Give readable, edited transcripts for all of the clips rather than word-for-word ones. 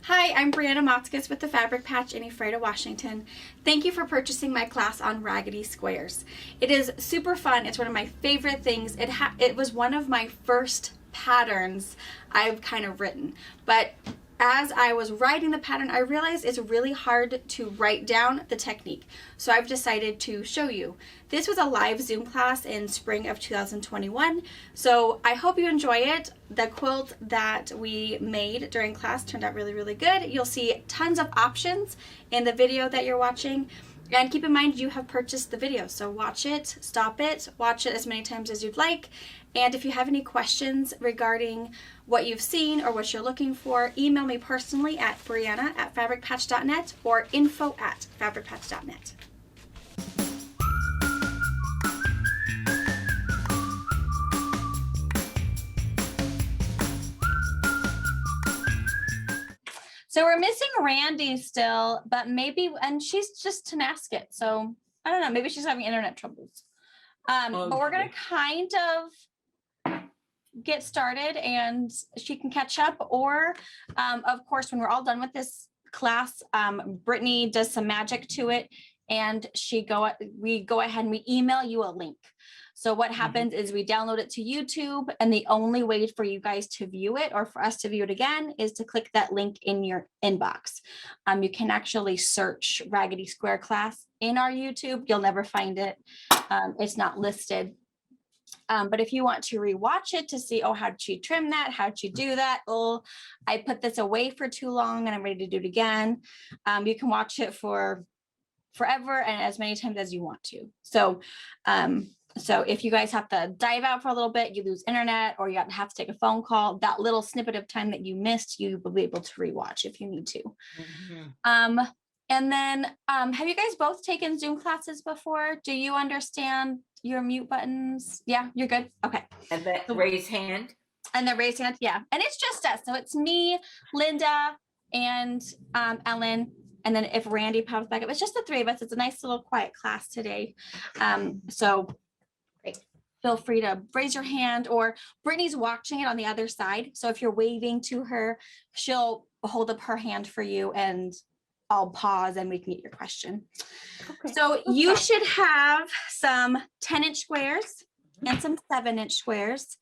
Hi, I'm Brianna Motzkus with the Fabric Patch in Ephrata, Washington. Thank you for purchasing my class on Raggedy Squares. It is super fun. It's one of my favorite things. It was one of my first patterns I've kind of written, but as I was writing the pattern, I realized it's really hard to write down the technique. So I've decided to show you. This was a live Zoom class in spring of 2021. So I hope you enjoy it. The quilt that we made during class turned out really, really good. You'll see tons of options in the video that you're watching. And keep in mind you have purchased the video, so watch it, stop it, watch it as many times as you'd like. And if you have any questions regarding what you've seen or what you're looking for, email me personally at brianna@fabricpatch.net or info@fabricpatch.net. So we're missing Randy still, but maybe, and she's just Tenasket. So I don't know, maybe she's having internet troubles. But we're gonna kind of get started and she can catch up. Or of course, when we're all done with this class, Brittany does some magic to it and we go ahead and we email you a link. So what happens is we download it to YouTube, and the only way for you guys to view it or for us to view it again is to click that link in your inbox. You can actually search Raggedy Square class in our YouTube. You'll never find it. It's not listed. But if you want to rewatch it to see, oh, how'd she trim that? How'd she do that? Oh, I put this away for too long and I'm ready to do it again. You can watch it for forever and as many times as you want to. So if you guys have to dive out for a little bit, you lose internet, or you have to take a phone call, that little snippet of time that you missed, you will be able to rewatch if you need to. And then have you guys both taken Zoom classes before? Do you understand your mute buttons? Yeah, you're good. Okay. And that raise hand. And the raise hand, yeah. And it's just us. So it's me, Linda, and Ellen. And then if Randy pops back up, it's just the three of us. It's a nice little quiet class today. So great. Feel free to raise your hand, or Brittany's watching it on the other side. So if you're waving to her, she'll hold up her hand for you and I'll pause and we can get your question. Okay. So you should have some 10-inch squares and some 7-inch squares,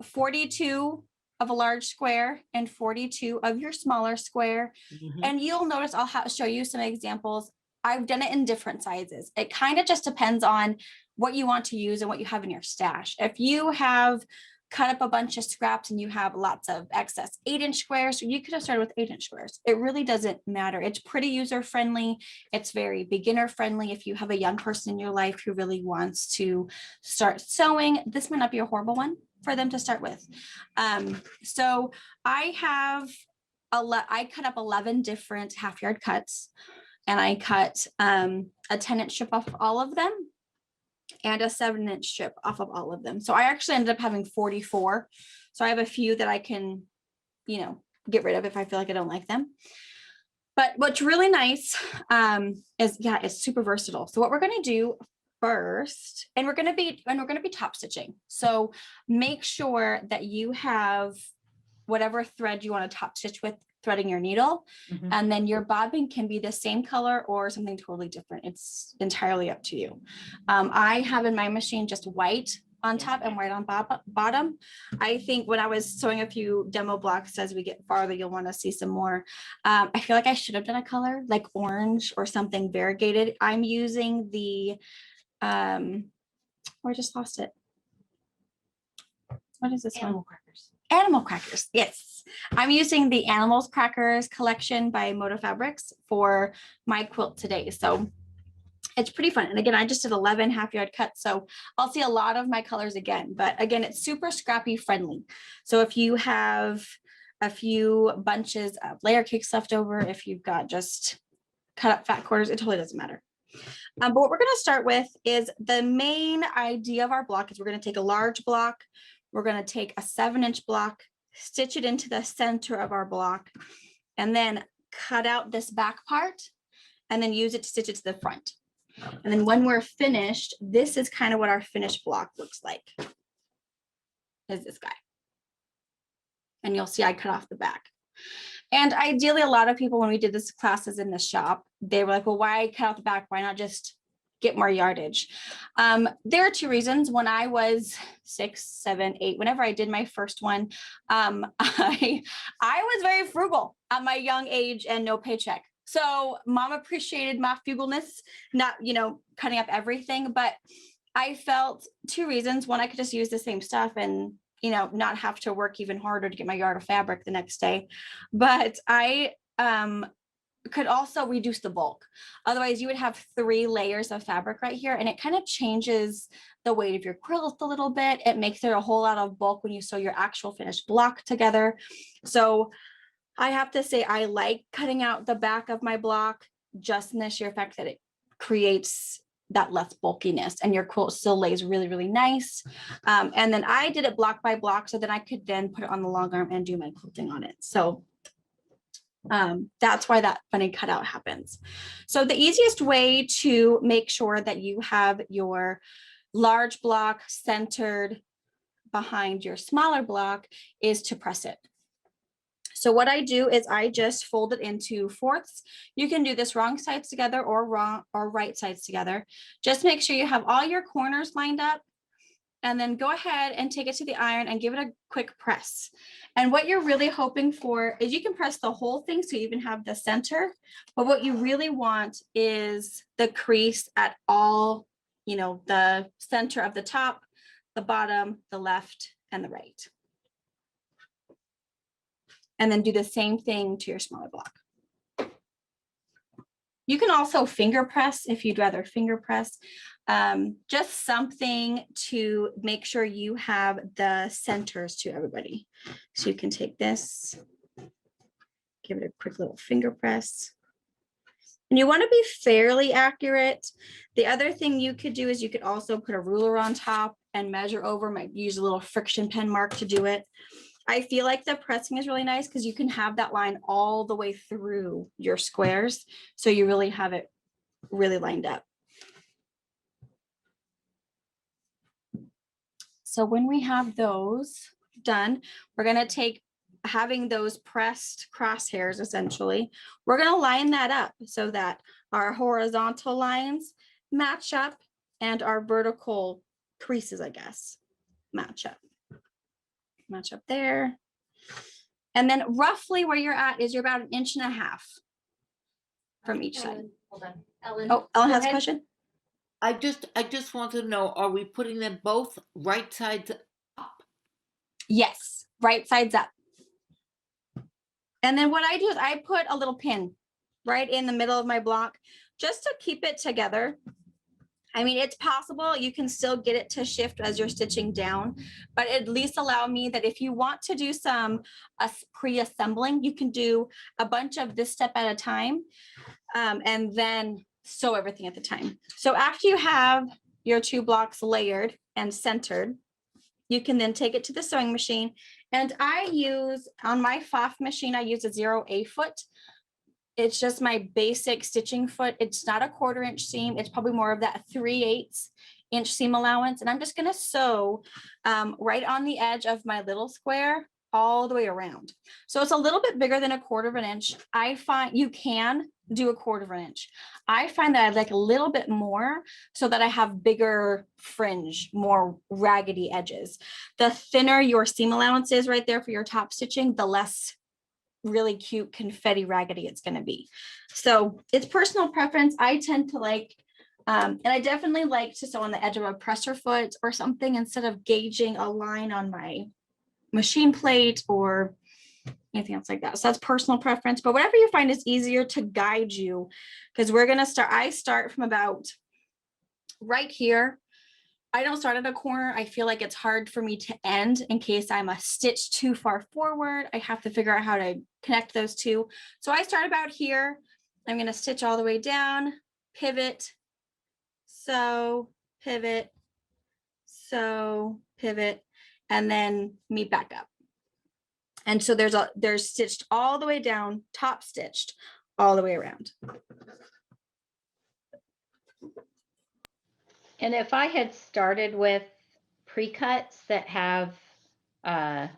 42 of a large square and 42 of your smaller square. And you'll notice I'll show you some examples. I've done it in different sizes. It kind of just depends on what you want to use and what you have in your stash. If you have cut up a bunch of scraps and you have lots of excess 8-inch squares, you could have started with 8-inch squares. It really doesn't matter. It's pretty user friendly. It's very beginner friendly. If you have a young person in your life who really wants to start sewing, this might not be a horrible one for them to start with. So I cut up 11 different half-yard cuts, and I cut a 10-inch strip off of all of them and a 7-inch strip off of all of them. So I actually ended up having 44. So I have a few that I can, get rid of if I feel like I don't like them. But what's really nice is, it's super versatile. So what we're going to do first, and we're going to be top stitching. So make sure that you have whatever thread you want to top stitch with, threading your needle, and then your bobbin can be the same color or something totally different. It's entirely up to you. I have in my machine just white on top and white on bottom. I think when I was sewing a few demo blocks, as we get farther, you'll want to see some more. I feel like I should have done a color like orange or something variegated. I'm using the, I just lost it. What is this one? Animal Crackers, yes. I'm using the Animals Crackers collection by Moda Fabrics for my quilt today. So it's pretty fun. And again, I just did 11 half-yard cuts, so I'll see a lot of my colors again. But again, it's super scrappy friendly. So if you have a few bunches of layer cakes left over, if you've got just cut up fat quarters, it totally doesn't matter. But what we're going to start with is the main idea of our block is we're going to take a large block. We're going to take a 7-inch block, stitch it into the center of our block, and then cut out this back part and then use it to stitch it to the front. And then when we're finished, this is kind of what our finished block looks like. Is this guy. And you'll see I cut off the back. And ideally, a lot of people, when we did this classes in the shop, they were like, well, why cut out the back? Why not just get more yardage? There are two reasons. When I was 6, 7, 8, whenever I did my first one, I was very frugal at my young age and no paycheck. So mom appreciated my frugalness, not, cutting up everything, but I felt two reasons. One, I could just use the same stuff and, not have to work even harder to get my yard of fabric the next day. But I could also reduce the bulk. Otherwise, you would have 3 layers of fabric right here, and it kind of changes the weight of your quilt a little bit. It makes it a whole lot of bulk when you sew your actual finished block together. So I have to say, I like cutting out the back of my block just in the sheer fact that it creates that less bulkiness and your quilt still lays really, really nice. And then I did it block by block so that I could then put it on the long arm and do my quilting on it. So that's why that funny cutout happens. So the easiest way to make sure that you have your large block centered behind your smaller block is to press it. So what I do is I just fold it into fourths. You can do this wrong sides together or right sides together. Just make sure you have all your corners lined up, and then go ahead and take it to the iron and give it a quick press. And what you're really hoping for is you can press the whole thing so you even have the center, but what you really want is the crease at all, the center of the top, the bottom, the left, and the right. And then do the same thing to your smaller block. You can also finger press if you'd rather finger press. Just something to make sure you have the centers to everybody. So you can take this, give it a quick little finger press. And you want to be fairly accurate. The other thing you could do is you could also put a ruler on top and measure over, might use a little friction pen mark to do it. I feel like the pressing is really nice because you can have that line all the way through your squares. So you really have it really lined up. So when we have those done, we're going to take having those pressed crosshairs, essentially, we're going to line that up so that our horizontal lines match up and our vertical creases, I guess, match up there. And then roughly where you're at is you're about 1.5 inches from each side. Hold on, Ellen. Oh, Ellen has a question. I just want to know, are we putting them both right sides up? Yes, right sides up. And then what I do is I put a little pin right in the middle of my block just to keep it together. I mean, it's possible you can still get it to shift as you're stitching down, but at least allow me that if you want to do some pre-assembling, you can do a bunch of this step at a time, and then sew everything at the time. So after you have your 2 blocks layered and centered, you can then take it to the sewing machine. And I use, on my FOF machine, I use a 0A foot. It's just my basic stitching foot. It's not a 1/4 inch seam. It's probably more of that 3/8 inch seam allowance. And I'm just going to sew right on the edge of my little square all the way around. So it's a little bit bigger than a 1/4 inch. I find you can do a 1/4 inch. I find that I like a little bit more so that I have bigger fringe, more raggedy edges. The thinner your seam allowance is right there for your top stitching, the less really cute confetti raggedy it's going to be. So it's personal preference. I tend to like, and I definitely like to sew on the edge of a presser foot or something instead of gauging a line on my machine plate or anything else like that. So that's personal preference, but whatever you find is easier to guide you, because we're going to start, I start from about right here. I don't start at a corner. I feel like it's hard for me to end in case I'm a stitch too far forward. I have to figure out how to connect those two. So I start about here. I'm going to stitch all the way down, pivot, sew, pivot, sew, pivot, and then meet back up. And so there's stitched all the way down, top stitched all the way around. And if I had started with pre-cuts that have, I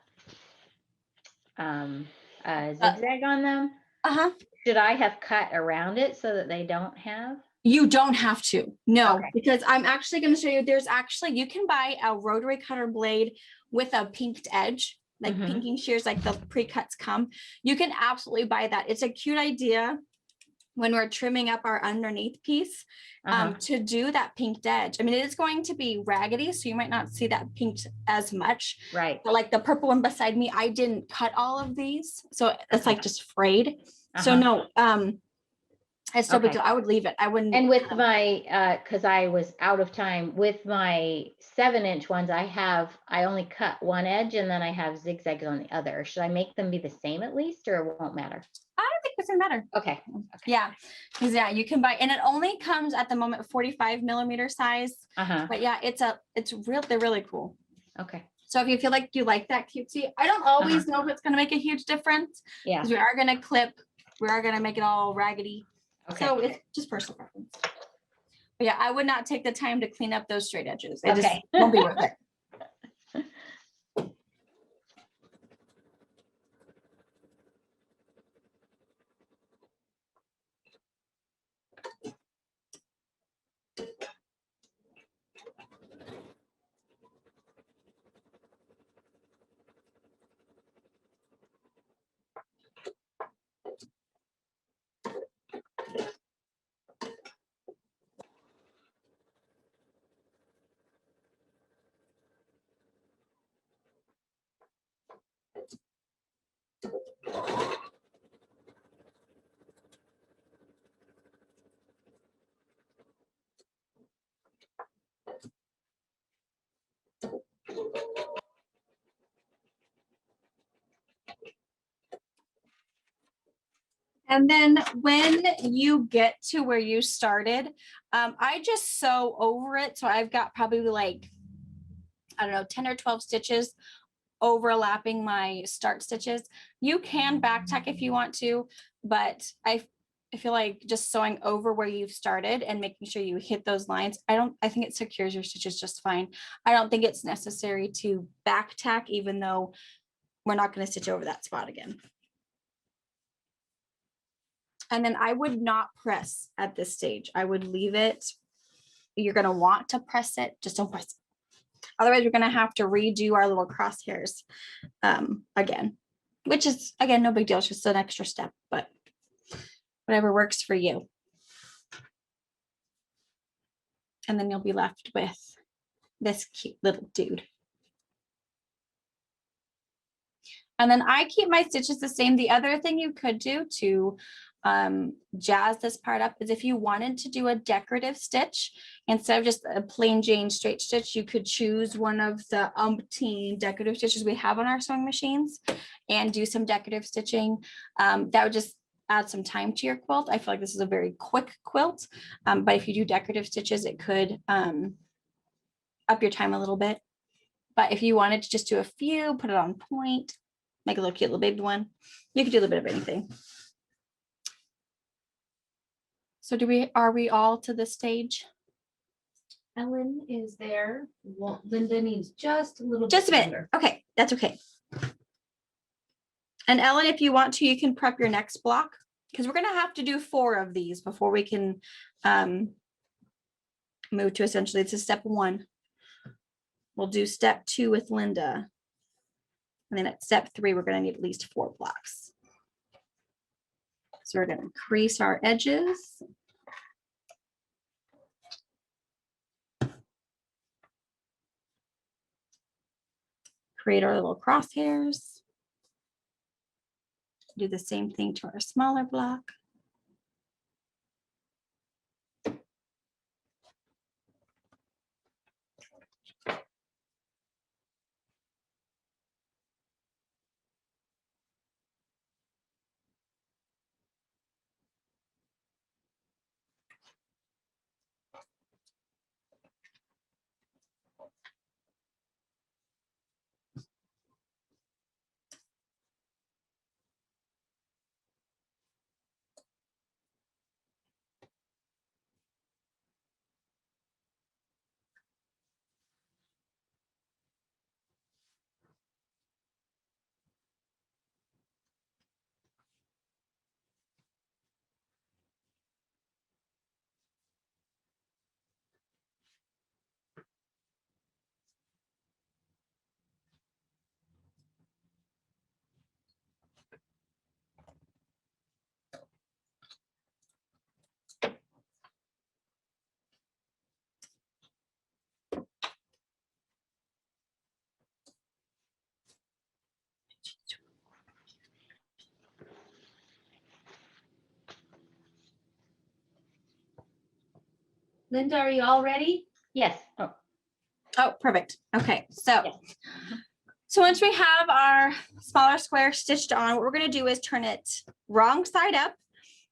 zigzag on them. Uh-huh. Should I have cut around it so that they don't have? You don't have to, no, Okay. because I'm actually going to show you, you can buy a rotary cutter blade with a pinked edge, like Mhm. pinking shears, like the pre-cuts come. You can absolutely buy that. It's a cute idea when we're trimming up our underneath piece to do that pinked edge. I mean, it is going to be raggedy, so you might not see that pinked as much. Right. But like the purple one beside me, I didn't cut all of these, so it's like just frayed. So Uh-huh. no, it's so big Okay. deal. I would leave it. I wouldn't. And with my, cause I was out of time, with my 7-inch ones, I only cut one edge and then I have zigzags on the other. Should I make them be the same at least, or it won't matter? I don't think it doesn't matter. Okay. Yeah, because you can buy, and it only comes at the moment 45 millimeter size. Uh-huh. But yeah, they're really cool. Okay. So if you feel like you like that cutesy, I don't always know if it's going to make a huge difference. Yeah. Because we are going to clip, we are going to make it all raggedy. Okay. So it's just personal preference. But yeah, I would not take the time to clean up those straight edges. It just Okay. won't be worth it. And then when you get to where you started, I just sew over it. So I've got probably like, I don't know, 10 or 12 stitches overlapping my start stitches. You can back tack if you want to, but I feel like just sewing over where you've started and making sure you hit those lines. I think it secures your stitches just fine. I don't think it's necessary to back tack, even though we're not going to stitch over that spot again. And then I would not press at this stage. I would leave it. You're going to want to press it. Just don't press it. Otherwise, we're going to have to redo our little crosshairs again, which is, again, no big deal. It's just an extra step, but whatever works for you. And then you'll be left with this cute little dude. And then I keep my stitches the same. The other thing you could do to jazz this part up is if you wanted to do a decorative stitch, instead of just a plain Jane straight stitch, you could choose one of the umpteen decorative stitches we have on our sewing machines and do some decorative stitching. That would just add some time to your quilt. I feel like this is a very quick quilt, but if you do decorative stitches, it could up your time a little bit. But if you wanted to just do a few, put it on point, make a little cute little baby one, you could do a little bit of anything. So are we all to this stage? Ellen is there. Well, Linda needs just a little Just a bit minute. longer. Okay, that's okay. And Ellen, if you want to, you can prep your next block because we're going to have to do 4 of these before we can move to essentially, it's a step 1. We'll do step 2 with Linda. And then at step 3, we're going to need at least 4 blocks. So we're going to crease our edges. Create our little crosshairs. Do the same thing to our smaller block. Linda, are you all ready? Yes. Oh, Oh, perfect. Okay, so. Yes. So once we have our smaller square stitched on, what we're gonna do is turn it wrong side up.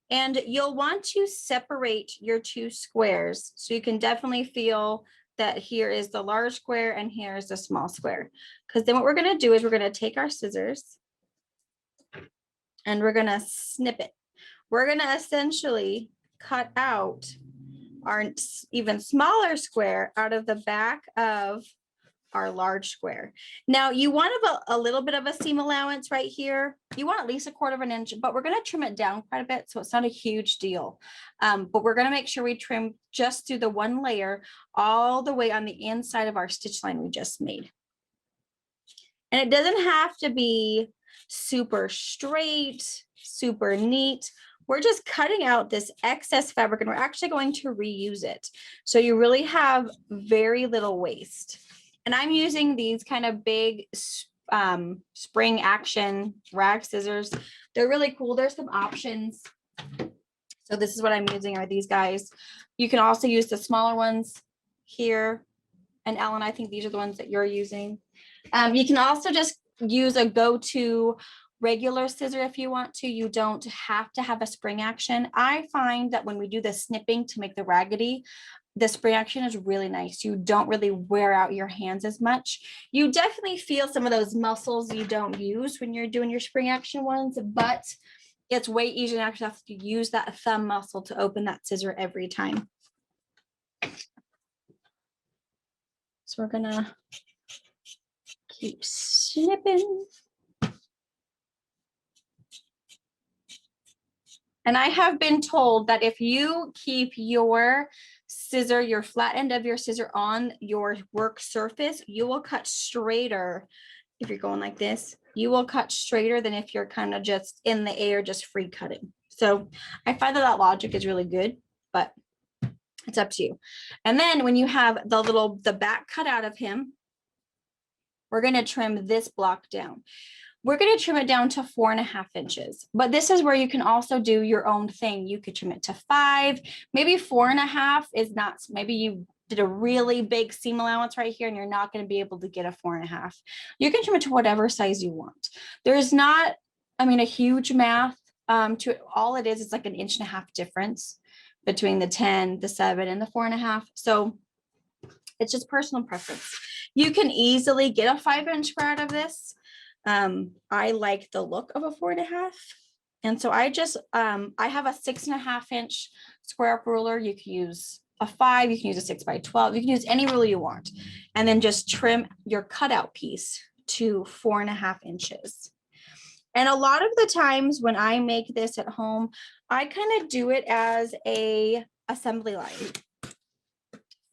And you'll want to separate your two squares. So you can definitely feel that here is the large square and here is the small square. Because then what we're gonna do is we're gonna take our scissors and we're gonna snip it. We're gonna essentially cut out our even smaller square out of the back of our large square. Now you want a little bit of a seam allowance right here. You want at least 1/4 inch, but we're going to trim it down quite a bit. So it's not a huge deal. But we're going to make sure we trim just through the one layer all the way on the inside of our stitch line we just made. And it doesn't have to be super straight, super neat. We're just cutting out this excess fabric and we're actually going to reuse it. So you really have very little waste. And I'm using these kind of big spring action rag scissors. They're really cool. There's some options. So this is what I'm using are these guys. You can also use the smaller ones here. And Ellen, I think these are the ones that you're using. You can also just use a go-to regular scissor if you want to. You don't have to have a spring action. I find that when we do the snipping to make the raggedy, the spring action is really nice. You don't really wear out your hands as much. You definitely feel some of those muscles you don't use when you're doing your spring action ones, but it's way easier to actually have to use that thumb muscle to open that scissor every time. So we're gonna keep snipping. And I have been told that if you keep your scissor, your flat end of your scissor on your work surface, you will cut straighter. If you're going like this, you will cut straighter than if you're kind of just in the air, just free cutting. So I find that logic is really good, but it's up to you. And then when you have the back cut out of him, we're going to trim this block down. We're going to trim it down to 4.5 inches, but this is where you can also do your own thing. You could trim it to 5, maybe 4.5 is not, maybe you did a really big seam allowance right here and you're not going to be able to get a 4.5. You can trim it to whatever size you want. There's not, I mean, a huge math to it. All it is, it's like 1.5 inch difference between the 10, the 7 and the 4.5. So it's just personal preference. You can easily get a 5-inch square out of this. I like the look of a 4.5. And so I just, I have a 6.5 inch square up ruler. You can use a 5, you can use a 6 by 12, you can use any ruler you want. And then just trim your cutout piece to 4.5 inches. And a lot of the times when I make this at home, I kind of do it as a assembly line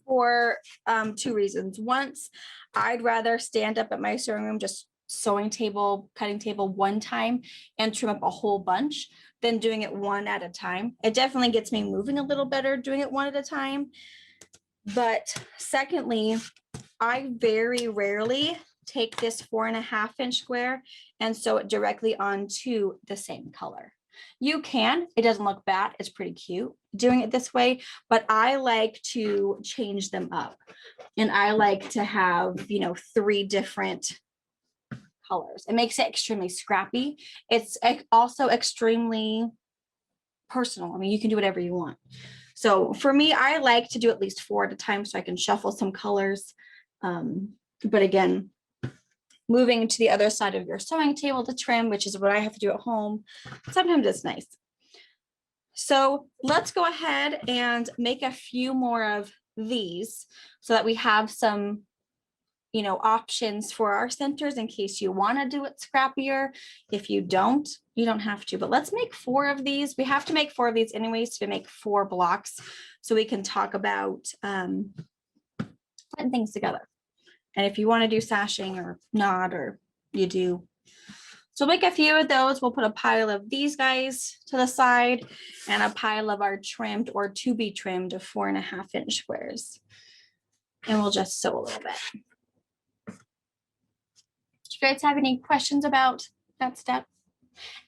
for 2 reasons. Once, I'd rather stand up at my sewing room, just sewing table, cutting table one time and trim up a whole bunch than doing it one at a time. It definitely gets me moving a little better doing it one at a time. But secondly, I very rarely take this 4.5 inch square and sew it directly onto the same color. You can, it doesn't look bad. It's pretty cute doing it this way, but I like to change them up and I like to have, 3 different colors. It makes it extremely scrappy. It's also extremely personal. I mean, you can do whatever you want. So for me, I like to do at least 4 at a time so I can shuffle some colors. But again, moving to the other side of your sewing table to trim, which is what I have to do at home, sometimes it's nice. So let's go ahead and make a few more of these so that we have some options for our centers in case you want to do it scrappier. If you don't, you don't have to, but let's make 4 of these. We have to make 4 of these anyways to make 4 blocks so we can talk about putting things together. And if you want to do sashing or not, or you do. So make a few of those. We'll put a pile of these guys to the side and a pile of our trimmed or to be trimmed 4.5 inch squares. And we'll just sew a little bit. Do you guys have any questions about that step?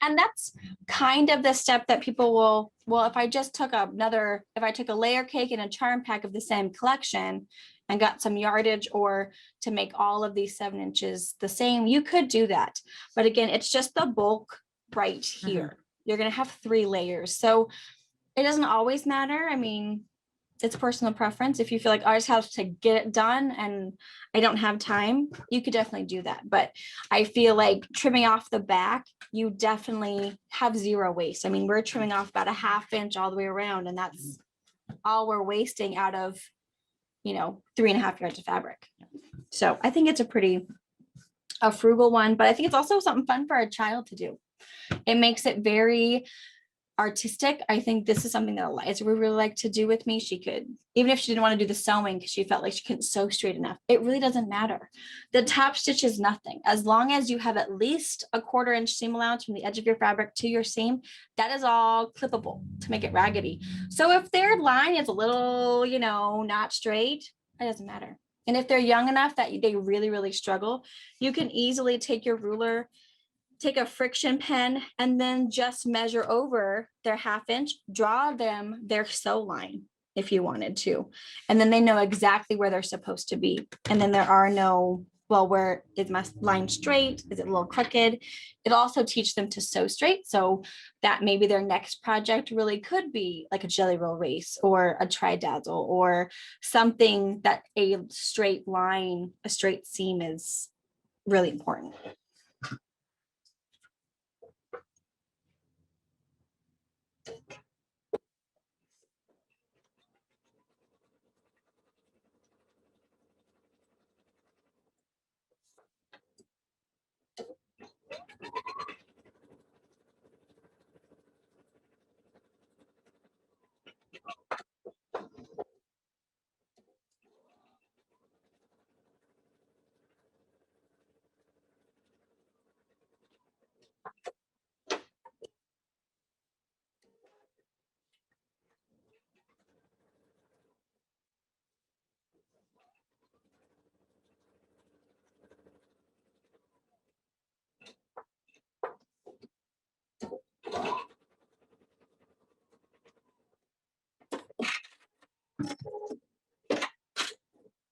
And that's kind of the step that people will, well, if I just took if I took a layer cake and a charm pack of the same collection and got some yardage, or to make all of these 7 inches the same, you could do that. But again, it's just the bulk right here. You're going to have 3 layers. So it doesn't always matter. I mean, it's personal preference. If you feel like, I just have to get it done and I don't have time, you could definitely do that. But I feel like trimming off the back, you definitely have 0 waste. I mean, we're trimming off about a 1/2 inch all the way around, and that's all we're wasting out of, 3.5 yards of fabric. So I think it's a frugal one, but I think it's also something fun for a child to do. It makes it very artistic. I think this is something that Eliza would really like to do with me. She could, even if she didn't want to do the sewing because she felt like she couldn't sew straight enough, it really doesn't matter. The top stitch is nothing. As long as you have at least a 1/4 inch seam allowance from the edge of your fabric to your seam, that is all clippable to make it raggedy. So if their line is a little, not straight, it doesn't matter. And if they're young enough that they really, really struggle, you can easily take your ruler, take a friction pen, and then just measure over their 1/2 inch, draw them their sew line if you wanted to. And then they know exactly where they're supposed to be. And then there are no, well, where is my line straight? Is it a little crooked? It'll also teach them to sew straight. So that maybe their next project really could be like a jelly roll race or a tri-dazzle, or something that a straight line, a straight seam is really important.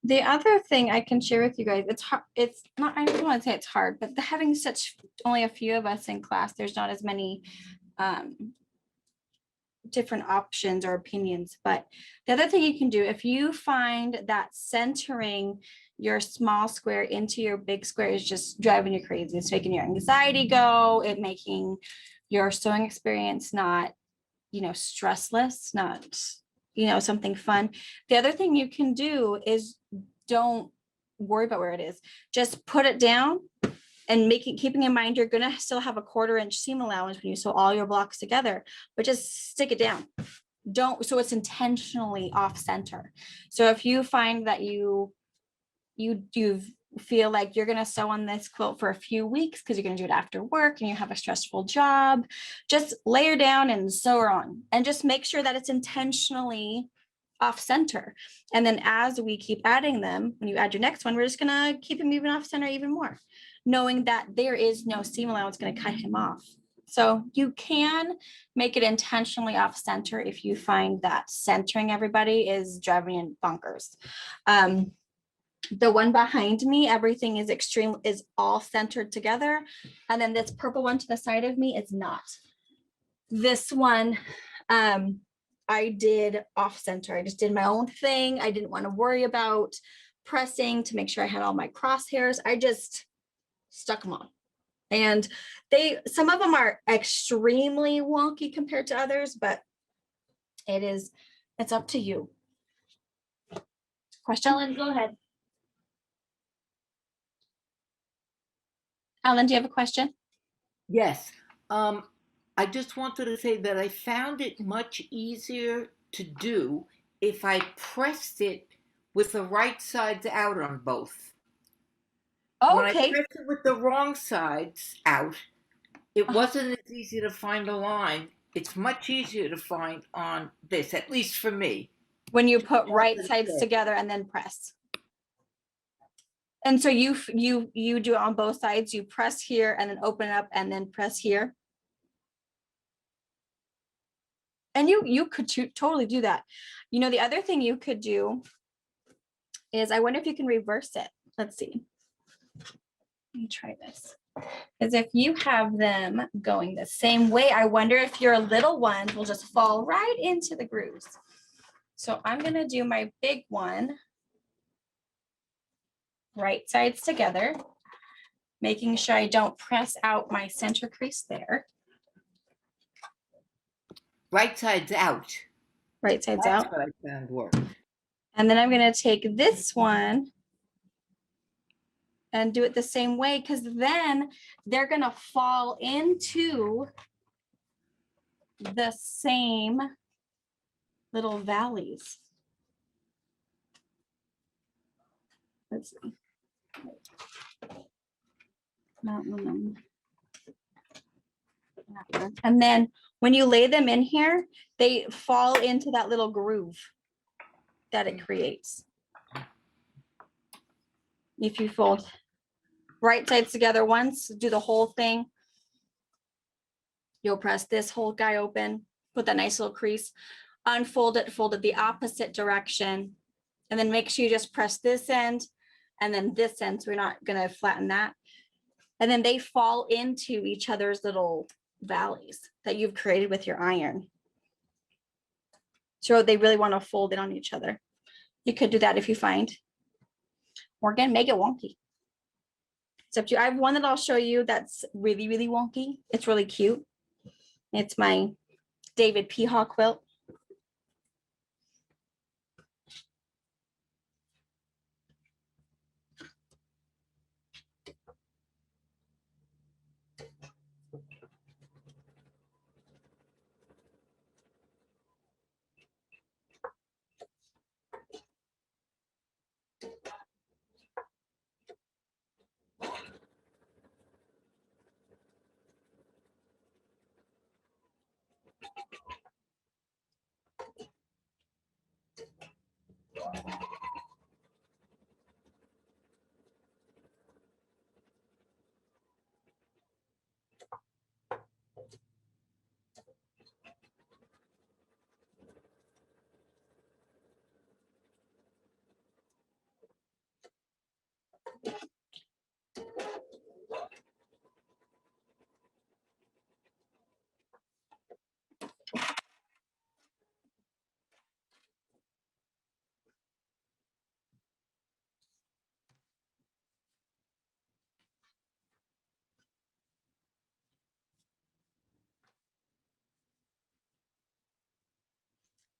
The other thing I can share with you guys, it's hard, it's not, I don't want to say it's hard, but having only a few of us in class, there's not as many different options or opinions. But the other thing you can do, if you find that centering your small square into your big square is just driving you crazy, it's making your anxiety go, it making your sewing experience not, stressless, not, something fun. The other thing you can do is don't worry about where it is. Just put it down and keeping in mind, you're going to still have a 1/4 inch seam allowance when you sew all your blocks together, but just stick it down. So it's intentionally off center. So if you find that you feel like you're going to sew on this quilt for a few weeks because you're going to do it after work and you have a stressful job, just layer down and sew on, and just make sure that it's intentionally off center. And then as we keep adding them, when you add your next one, we're just going to keep him moving off center even more, knowing that there is no seam allowance going to cut him off. So you can make it intentionally off center if you find that centering everybody is driving you bonkers. The one behind me, everything is all centered together. And then this purple one to the side of me is not. This one, I did off center. I just did my own thing. I didn't want to worry about pressing to make sure I had all my crosshairs. I just stuck them on. And some of them are extremely wonky compared to others, but it's up to you. Question? Ellen, go ahead. Ellen, do you have a question? Yes. I just wanted to say that I found it much easier to do if I pressed it with the right sides out on both. When I Okay. pressed it with the wrong sides out, it wasn't as easy to find a line. It's much easier to find on this, at least for me. When you put right sides together and then press. And so you do it on both sides. You press here and then open it up and then press here. And you could totally do that. You know, the other thing you could do is, I wonder if you can reverse it. Let's see. Let me try this. Is if you have them going the same way, I wonder if your little ones will just fall right into the grooves. So I'm gonna do my big one, right sides together, making sure I don't press out my center crease there. Right sides out. Right sides That's out. what I found worked. And then I'm gonna take this one and do it the same way, because then they're gonna fall into the same little valleys. Let's see. And then when you lay them in here, they fall into that little groove that it creates. If you fold right sides together once, do the whole thing. You'll press this whole guy open, put that nice little crease, unfold it, fold it the opposite direction, and then make sure you just press this end and then this end, so we're not gonna flatten that. And then they fall into each other's little valleys that you've created with your iron. So they really want to fold it on each other. You could do that if you find. Or again, make it wonky. It's up to you. I have one that I'll show you that's really, really wonky. It's really cute. It's my David Peahaw quilt.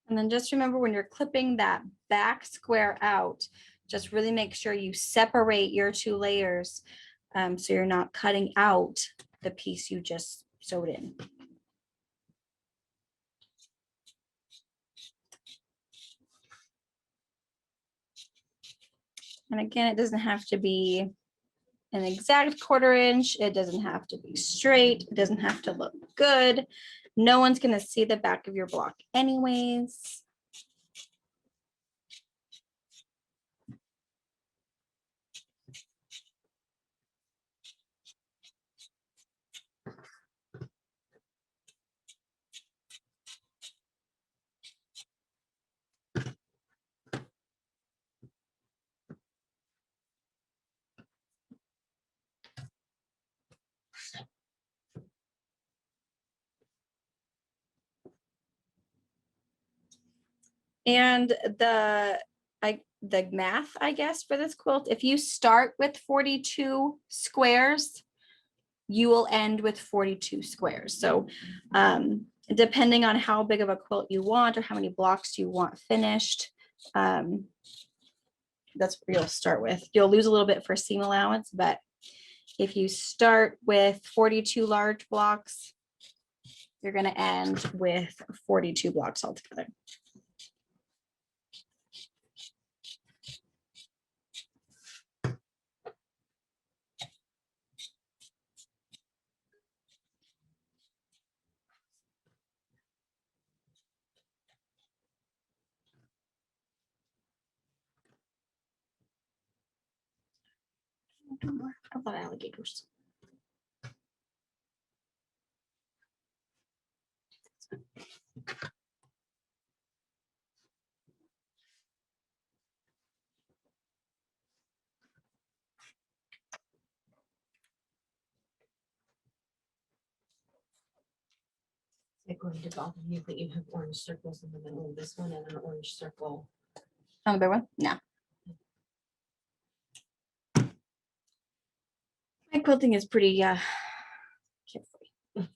And then just remember, when you're clipping that back square out, just really make sure you separate your two layers, so you're not cutting out the piece you just sewed in. And again, it doesn't have to be an exact 1/4 inch. It doesn't have to be straight. It doesn't have to look good. No one's going to see the back of your block anyways. And the math, I guess, for this quilt, if you start with 42 squares, you will end with 42 squares. So depending on how big of a quilt you want or how many blocks you want finished, that's what you'll start with. You'll lose a little bit for seam allowance, but if you start with 42 large blocks, you're going to end with 42 blocks altogether. I love alligators. According to both of you, that you have orange circles in the middle of this one and an orange circle. On the big one? No. My quilting is pretty carefree.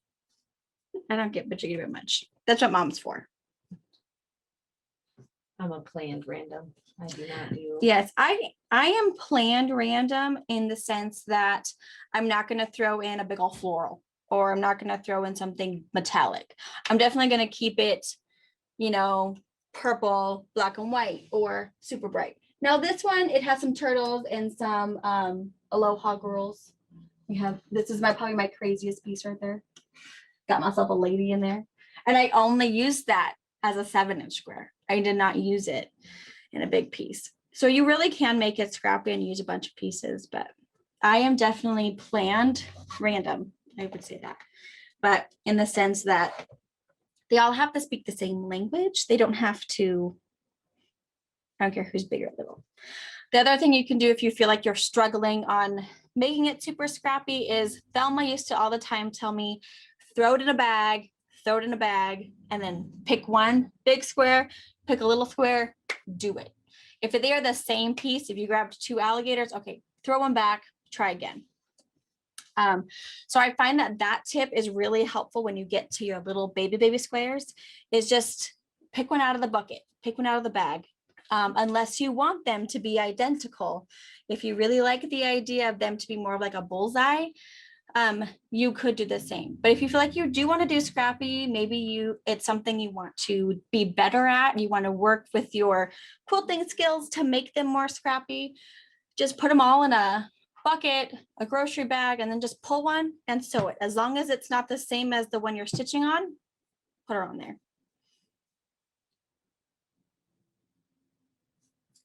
I don't get jiggy very much. That's what mom's for. I'm a planned random. I do not do. Yes, I am planned random in the sense that I'm not going to throw in a big old floral, or I'm not going to throw in something metallic. I'm definitely going to keep it, you know, purple, black and white, or super bright. Now this one, it has some turtles and some aloha girls. We have, this is probably my craziest piece right there. Got myself a lady in there. And I only used that as a 7-inch square. I did not use it in a big piece. So you really can make it scrappy and use a bunch of pieces, but I am definitely planned random. I would say that, but in the sense that they all have to speak the same language. They don't have to, I don't care who's big or little. The other thing you can do if you feel like you're struggling on making it super scrappy is Thelma used to all the time tell me, throw it in a bag, and then pick one big square, pick a little square, do it. If they are the same piece, if you grabbed 2 alligators, okay, throw one back, try again. So I find that tip is really helpful when you get to your little baby squares, is just pick one out of the bucket, pick one out of the bag. Unless you want them to be identical. If you really like the idea of them to be more of like a bullseye, you could do the same. But if you feel like you do want to do scrappy, maybe it's something you want to be better at, you want to work with your quilting skills to make them more scrappy, just put them all in a bucket, a grocery bag, and then just pull one and sew it. As long as it's not the same as the one you're stitching on, put her on there.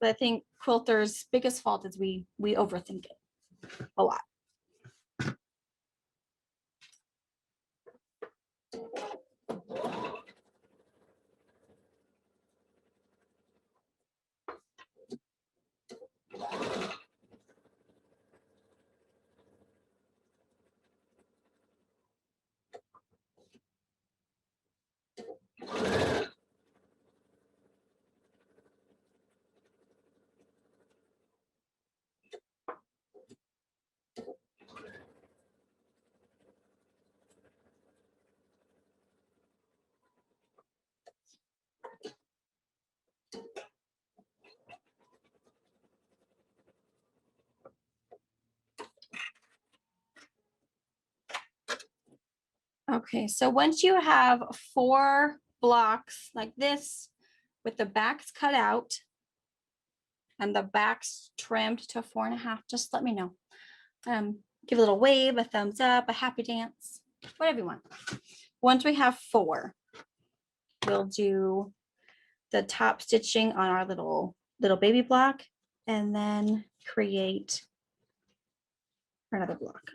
But I think quilters' biggest fault is we overthink it a lot. Okay, so once you have 4 blocks like this with the backs cut out and the backs trimmed to 4.5, just let me know. Give a little wave, a thumbs up, a happy dance, whatever you want. Once we have 4, we'll do the top stitching on our little baby block and then create another block.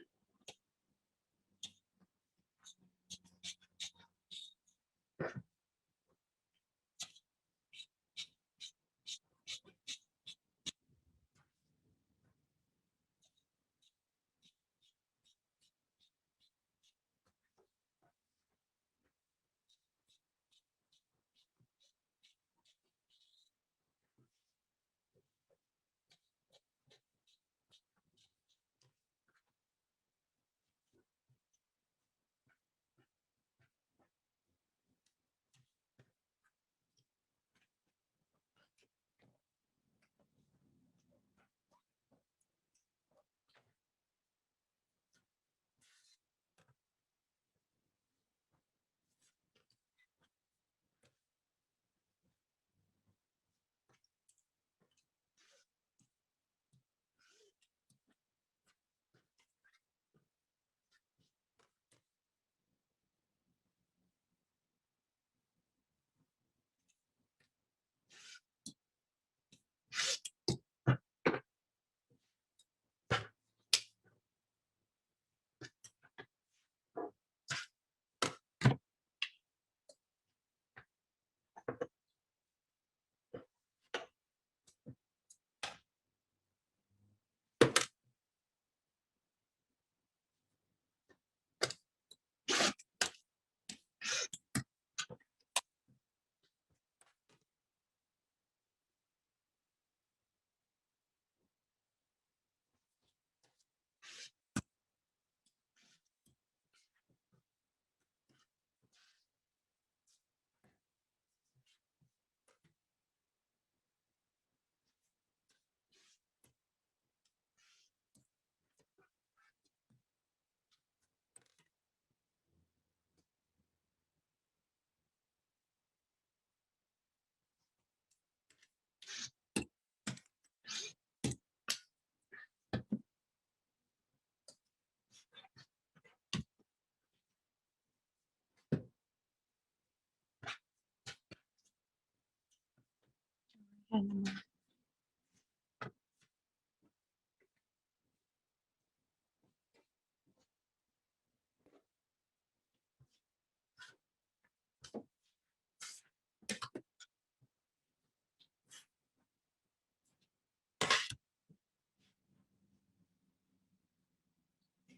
They're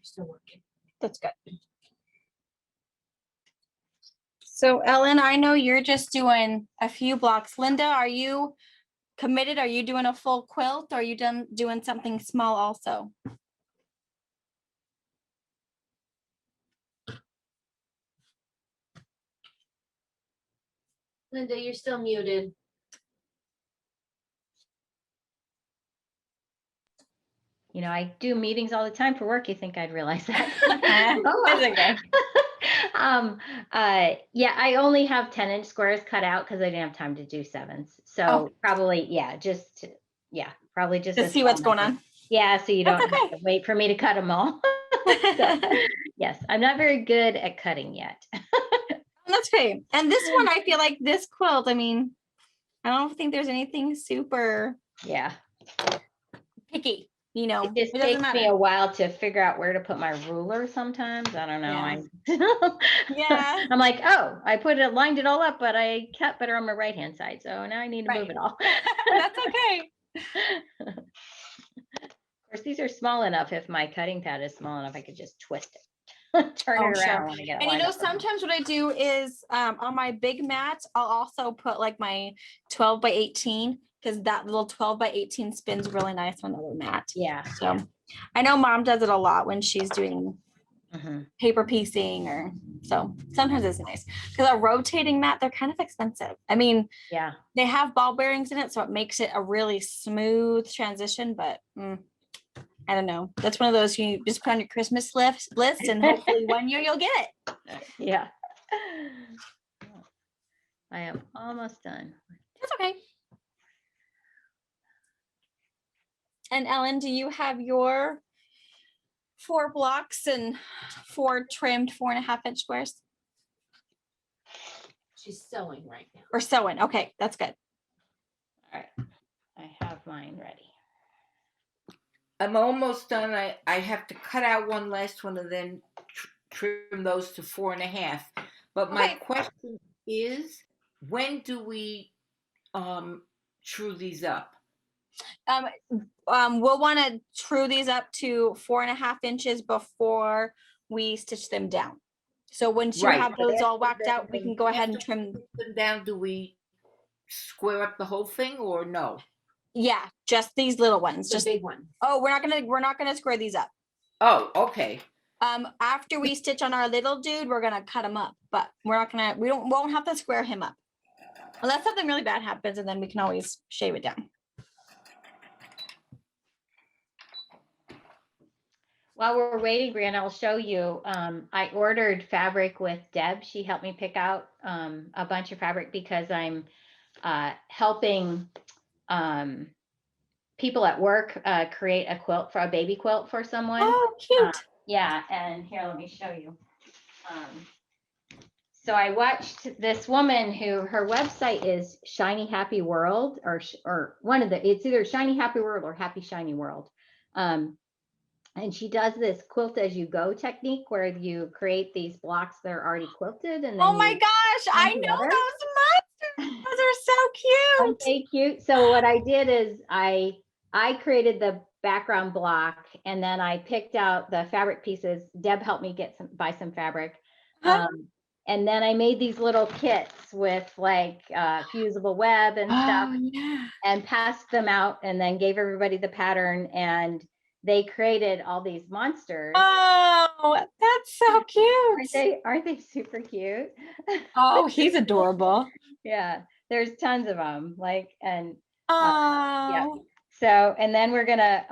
still working. That's good. So Ellen, I know you're just doing a few blocks. Linda, are you committed? Are you doing a full quilt? Or are you doing something small also? Linda, you're still muted. You know, I do meetings all the time for work. You think I'd realize that? That's okay. Yeah, I only have 10-inch squares cut out because I didn't have time to do 7s. So probably, probably just To a see small what's going number. on. Yeah, so you That's don't have okay. to wait for me to cut them all. So, yes, I'm not very good at cutting yet. That's great. And this one, I feel like this quilt, I mean, I don't think there's anything super Yeah, picky, you know, it just it doesn't takes me matter. a while to figure out where to put my ruler sometimes. I don't know. Yeah. I'm like, oh, lined it all up, but I cut better on my right-hand side. So now I need to move Right. it all. That's okay. Of course, these are small enough. If my cutting pad is small enough, I could just twist it, turn it around when I get it And you lined know, up. sometimes what I do is on my big mat, I'll also put like my 12 by 18 because that little 12 by 18 spins really nice on the other mat. Yeah. So I know mom does it a lot when she's doing paper piecing or so sometimes it's nice because a rotating mat, they're kind of expensive. I mean, Yeah. they have ball bearings in it, so it makes it a really smooth transition, but I don't know. That's one of those you just put on your Christmas list and hopefully one year you'll get it. Yeah. I am almost done. That's okay. And Ellen, do you have your 4 blocks and 4 trimmed 4.5-inch squares? She's sewing right now. Or sewing? Okay, that's good. All right. I have mine ready. I'm almost done. I have to cut out one last one and then trim those to 4.5. But my question is, when do we true these up? We'll want to true these up to 4.5 inches before we stitch them down. So once you have those all whacked out, we can go ahead and trim them down. Do we square up the whole thing or no? Yeah, just these little ones. Just big one. Oh, we're not gonna square these up. Oh, okay. After we stitch on our little dude, we're gonna cut him up, but we won't have to square him up. Unless something really bad happens, and then we can always shave it down. While we're waiting, Brianna, I'll show you. I ordered fabric with Deb. She helped me pick out a bunch of fabric because I'm helping people at work create a baby quilt for someone. Oh, cute. Yeah, and here, let me show you. So I watched this woman who her website is Shiny Happy World or one of it's either Shiny Happy World or Happy Shiny World. And she does this quilt as you go technique where you create these blocks that are already quilted. And then oh my gosh, I know those monsters. Those are so cute. Aren't they cute? So what I did is I created the background block and then I picked out the fabric pieces. Deb helped me buy some fabric. And then I made these little kits with like fusible web and stuff and passed them out and then gave everybody the pattern and they created all these monsters. Oh, that's so cute. Aren't they super cute? Oh, he's adorable. Yeah, there's tons of them. Oh. Yeah. So, and then we're gonna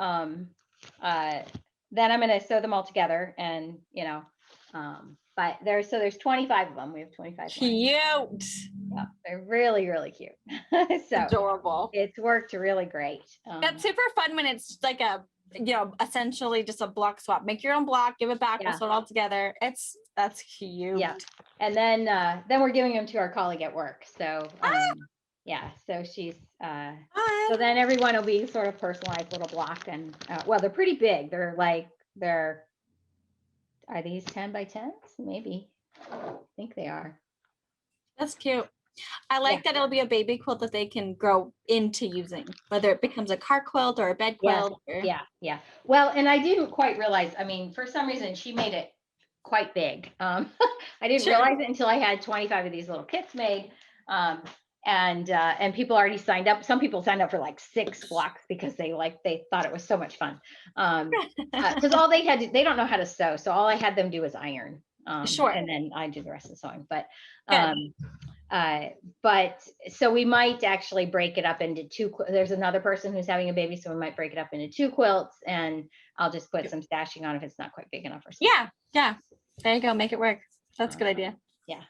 then I'm gonna sew them all together and but there's 25 of them. We have 25. Cute. Yeah, they're really, really cute. So adorable. It's worked really great. That's super fun when it's like essentially just a block swap. Make your own block, give it back, we'll sew it all together. That's cute. Yeah. And then we're giving them to our colleague at work. So Yeah, so she's so Hi. then everyone will be sort of personalized little block, and well, they're pretty big. Are these 10 by 10s? Maybe. I think they are. That's cute. I like that it'll be a baby quilt that they can grow into using, whether it becomes a car quilt or a bed Yes. quilt. Or... Yeah. Well, and I didn't quite realize, I mean, for some reason she made it quite big. I didn't Sure. realize it until I had 25 of these little kits made. And people already signed up. Some people signed up for like 6 blocks because they thought it was so much fun. Because all they don't know how to sew. So all I had them do was iron. Sure. And then I do the rest of the sewing. But Good. but so we might actually break it up into 2. There's another person who's having a baby, so we might break it up into 2 quilts, and I'll just put some stashing on if it's not quite big enough or something. Yeah. There you go. Make it work. That's a good idea. Yeah.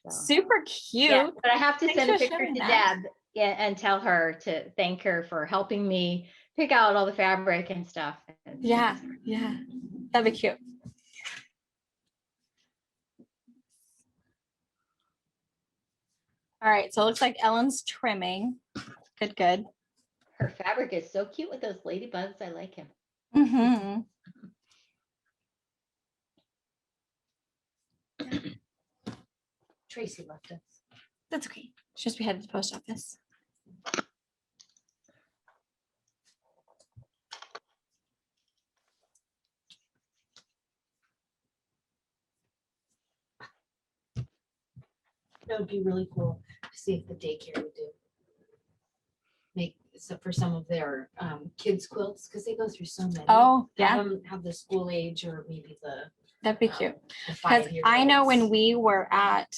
So, Super cute. yeah, but I have to Thanks send a for picture sharing to that. Deb and tell her to thank her for helping me pick out all the fabric and stuff. Yeah. That'd be cute. All right. So it looks like Ellen's trimming. Good. Her fabric is so cute with those ladybugs. I like him. Mm-hmm. Tracy left us. That's okay. She's just headed to the post office. That would be really cool to see if the daycare would do. Make so for some of their kids quilts, because they go through so many. Oh, yeah. Have them have the school age or maybe the That'd be cute. the Because 5 year I know olds. when we were at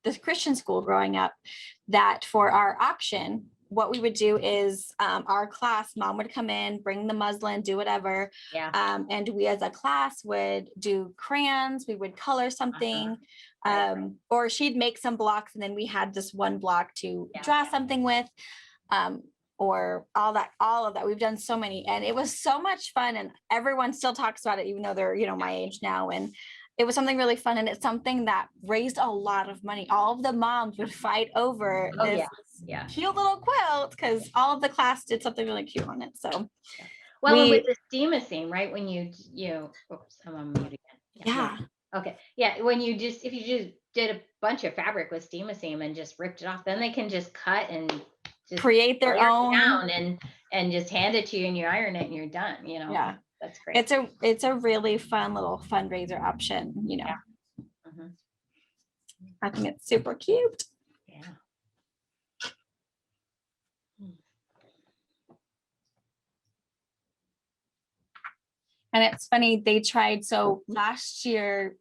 this Christian school growing up, that for our auction, what we would do is our class, mom would come in, bring the muslin, do whatever. Yeah. And we as a class would do crayons, we would color something, or she'd make some blocks and then we had this one block to draw something with. Or all of that. We've done so many, and it was so much fun, and everyone still talks about it, even though they're, my age now. And it was something really fun, and it's something that raised a lot of money. All of the moms would fight over this cute little quilt because all of the class did something really cute on it. So well, and with the steam right, when you oops, I'm on mute again. Yeah. Okay. Yeah. When if you just did a bunch of fabric with steam and just ripped it off, then they can just cut and just create their own down and just hand it to you and you iron it and you're done. Yeah. That's great. It's a really fun little fundraiser option, Yeah. I think it's super cute. Yeah. And it's funny, they tried, so last year,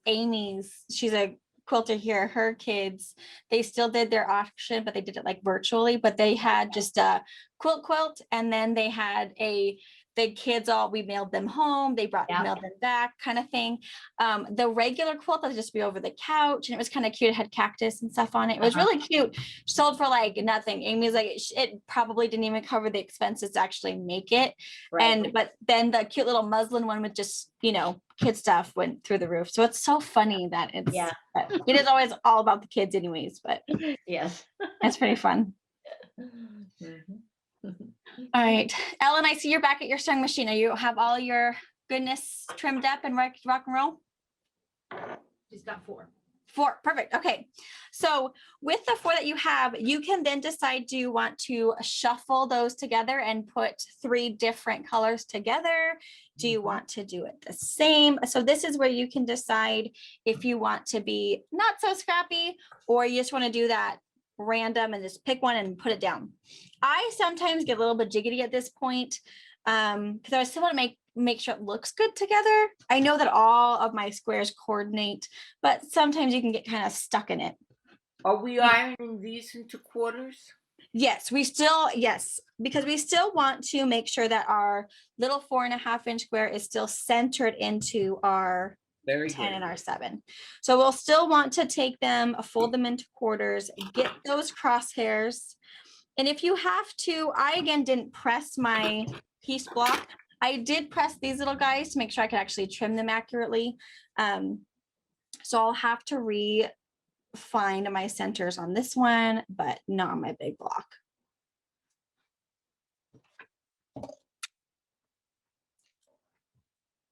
she's a quilter here, her kids, they still did their auction, but they did it like virtually, but they had just a quilt, and then they had the kids we mailed them home, mailed them back kind of thing. The regular quilt would just be over the couch, and it was kind of cute. It had cactus and stuff on it. It was really cute. Sold for like nothing. Amy's like, it probably didn't even cover the expenses to actually make it. Right. But then the cute little muslin one with just, kid stuff went through the roof. So it's so funny that it is always all about the kids anyways, but yes, it's pretty fun. All right, Ellen, I see you're back at your sewing machine. You have all your goodness trimmed up and rock and roll? She's got 4. 4, perfect. Okay, so with the 4 that you have, you can then decide, do you want to shuffle those together and put 3 different colors together? Do you want to do it the same? So this is where you can decide if you want to be not so scrappy, or you just want to do that random and just pick one and put it down. I sometimes get a little bit jiggity at this point because I still want to make sure it looks good together. I know that all of my squares coordinate, but sometimes you can get kind of stuck in it. Are we ironing these into quarters? Yes, because we still want to make sure that our little 4.5-inch square is still centered into our 10 and our 7. So we'll still want to take them, fold them into quarters, get those crosshairs. And if you have to, I again didn't press my piece block. I did press these little guys to make sure I could actually trim them accurately. So I'll have to find my centers on this one, but not on my big block.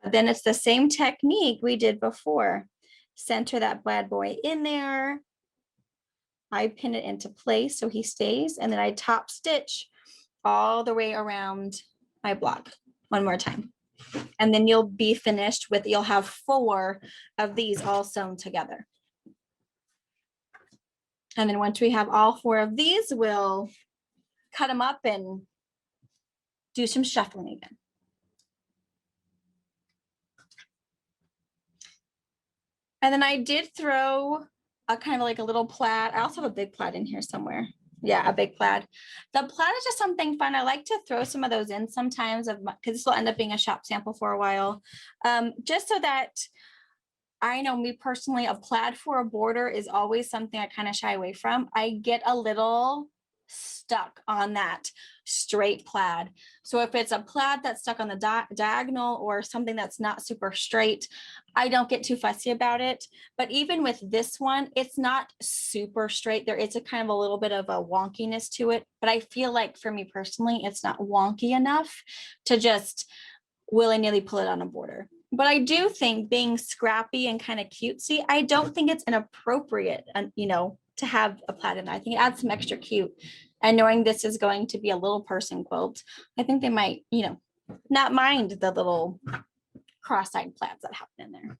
But then it's the same technique we did before. Center that bad boy in there. I pin it into place so he stays, and then I top stitch all the way around my block one more time. And then you'll be finished with, you'll have 4 of these all sewn together. And then once we have all 4 of these, we'll cut them up and do some shuffling again. And then I did throw a kind of like a little plaid. I also have a big plaid in here somewhere. Yeah, a big plaid. The plaid is just something fun. I like to throw some of those in sometimes because this will end up being a shop sample for a while. Just so that I know me personally, a plaid for a border is always something I kind of shy away from. I get a little stuck on that straight plaid. So if it's a plaid that's stuck on the diagonal or something that's not super straight, I don't get too fussy about it. But even with this one, it's not super straight. There is a kind of a little bit of a wonkiness to it, but I feel like for me personally, it's not wonky enough to just willy-nilly pull it on a border. But I do think being scrappy and kind of cutesy, I don't think it's inappropriate, to have a plaid in there. I think it adds some extra cute. And knowing this is going to be a little person quilt, I think they might, not mind the little cross-eyed plaids that happen in there.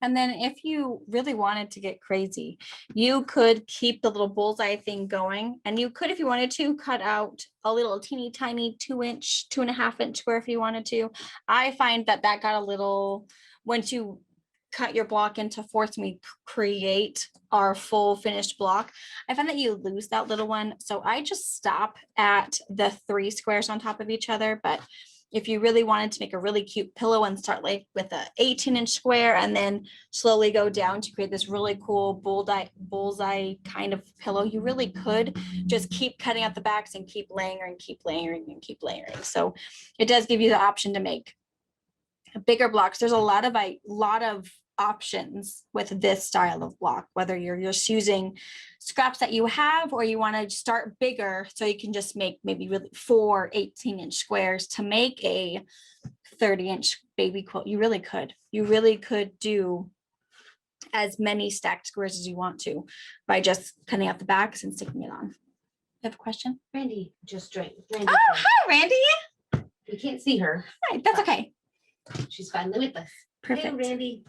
And then if you really wanted to get crazy, you could keep the little bullseye thing going. And you could, if you wanted to, cut out a little teeny tiny 2-inch, 2.5-inch square if you wanted to. I find that that got a little, once you cut your block into fourths and we create our full finished block, I find that you lose that little one. So I just stop at the 3 squares on top of each other. But if you really wanted to make a really cute pillow and start like with a 18-inch square and then slowly go down to create this really cool bullseye kind of pillow, you really could just keep cutting out the backs and keep layering, keep layering and keep layering. So it does give you the option to make bigger blocks. There's a lot of options with this style of block, whether you're just using scraps that you have or you want to start bigger, so you can just make maybe really 4 18-inch squares to make a 30-inch baby quilt. You really could do as many stacked squares as you want to by just cutting out the backs and sticking it on. You have a question? Randy just joined. Oh, hi, Randy. We can't see her. Hi, that's okay. She's finally with us. Hey, Perfect. Randy.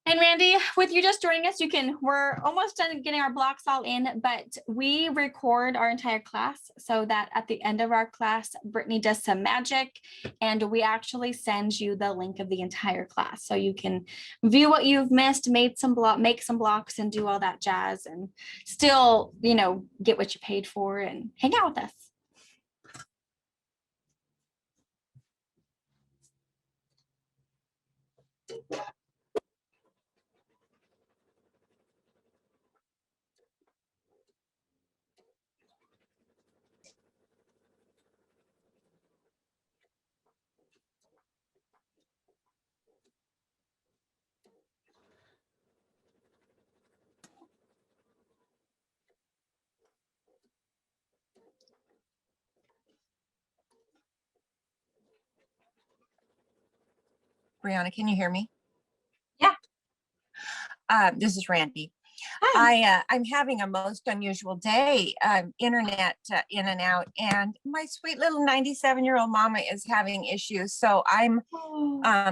And Randy, with you just joining us, we're almost done getting our blocks all in, but we record our entire class so that at the end of our class, Brittany does some magic and we actually send you the link of the entire class. So you can view what you've missed, make some blocks and do all that jazz and still, get what you paid for and hang out with us. Brianna, can you hear me? Yeah. This is Randy. Hi. I'm having a most unusual day, internet in and out, and my sweet little 97-year-old mama is having issues. So I'm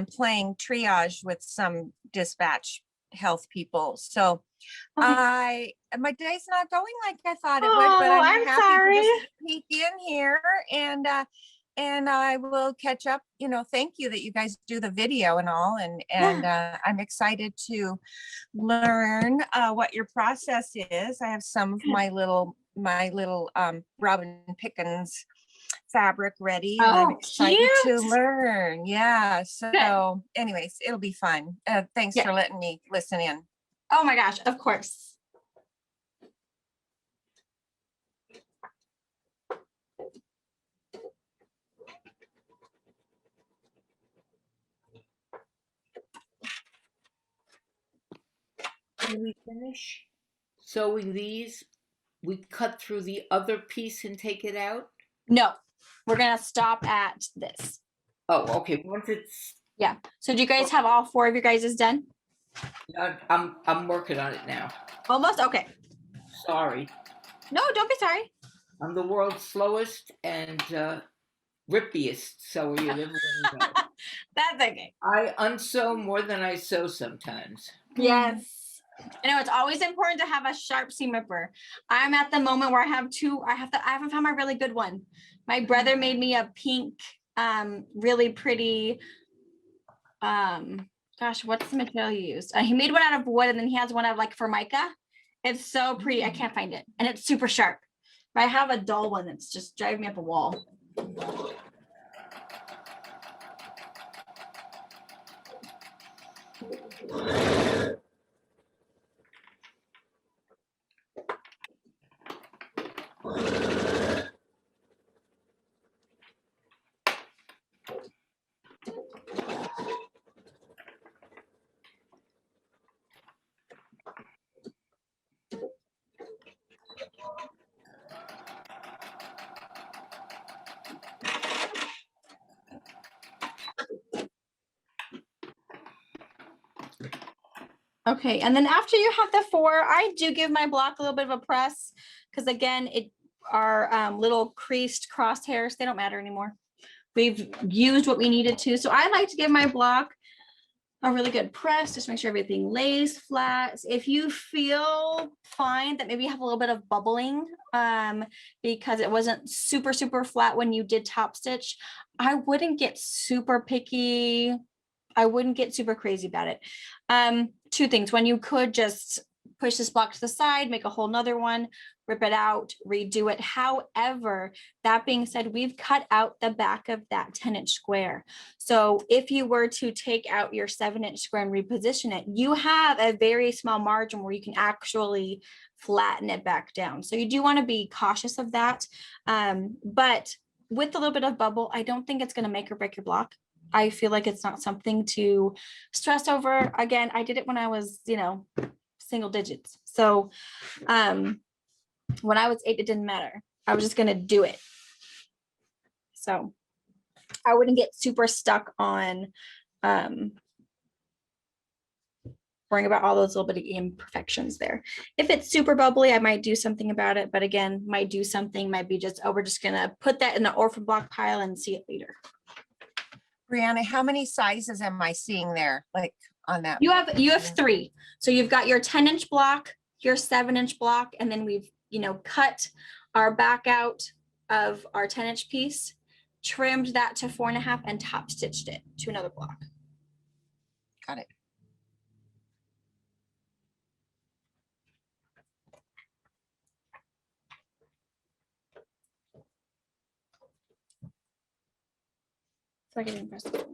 playing triage with some dispatch health people. So my day's not going like I thought it would, but I'm happy sorry. to just peek in here and I will catch up. Thank you that you guys do the video and all, and I'm excited to learn what your process is. I have some of my little Robin Pickens fabric ready, and I'm excited to learn. Yeah. So anyways, it'll be fun. Thanks for letting me listen in. Oh my gosh, of course. When we finish sewing these, we cut through the other piece and take it out? No, we're gonna stop at this. Oh, okay. Once it's, Yeah. So do you guys have all 4 of your guys' done? I'm working on it now. Almost? Okay. Sorry. No, don't be sorry. I'm the world's slowest and rippiest sewer you ever know. That's okay. I unsew more than I sew sometimes. Yes. It's always important to have a sharp seam ripper. I'm at the moment where I have 2. I haven't found my really good one. My brother made me a pink, really pretty, gosh, what's the material he used? He made one out of wood and then he has one out of like Formica. It's so pretty. I can't find it. And it's super sharp. But I have a dull one that's just driving me up a wall. Okay, and then after you have the 4, I do give my block a little bit of a press because again, our little creased crosshairs, they don't matter anymore. We've used what we needed to. So I like to give my block a really good press, just make sure everything lays flat. If you feel fine that maybe you have a little bit of bubbling because it wasn't super, super flat when you did top stitch, I wouldn't get super picky. I wouldn't get super crazy about it. Two things. One, you could just push this block to the side, make a whole nother one, rip it out, redo it. However, that being said, we've cut out the back of that 10-inch square. So if you were to take out your 7-inch square and reposition it, you have a very small margin where you can actually flatten it back down. So you do want to be cautious of that. But with a little bit of bubble, I don't think it's going to make or break your block. I feel like it's not something to stress over. Again, I did it when I was, single digits. So when I was 8, it didn't matter. I was just going to do it. So I wouldn't get super stuck on worrying about all those little bitty imperfections there. If it's super bubbly, I might do something about it. But again, might do something, might be just, oh, we're just going to put that in the orphan block pile and see it later. Brianna, how many sizes am I seeing there? Like on that? You have 3. So you've got your 10-inch block, your 7-inch block, and then we've, cut our back out of our 10-inch piece, trimmed that to 4.5 and top stitched it to another block. Got it. So I can impress it.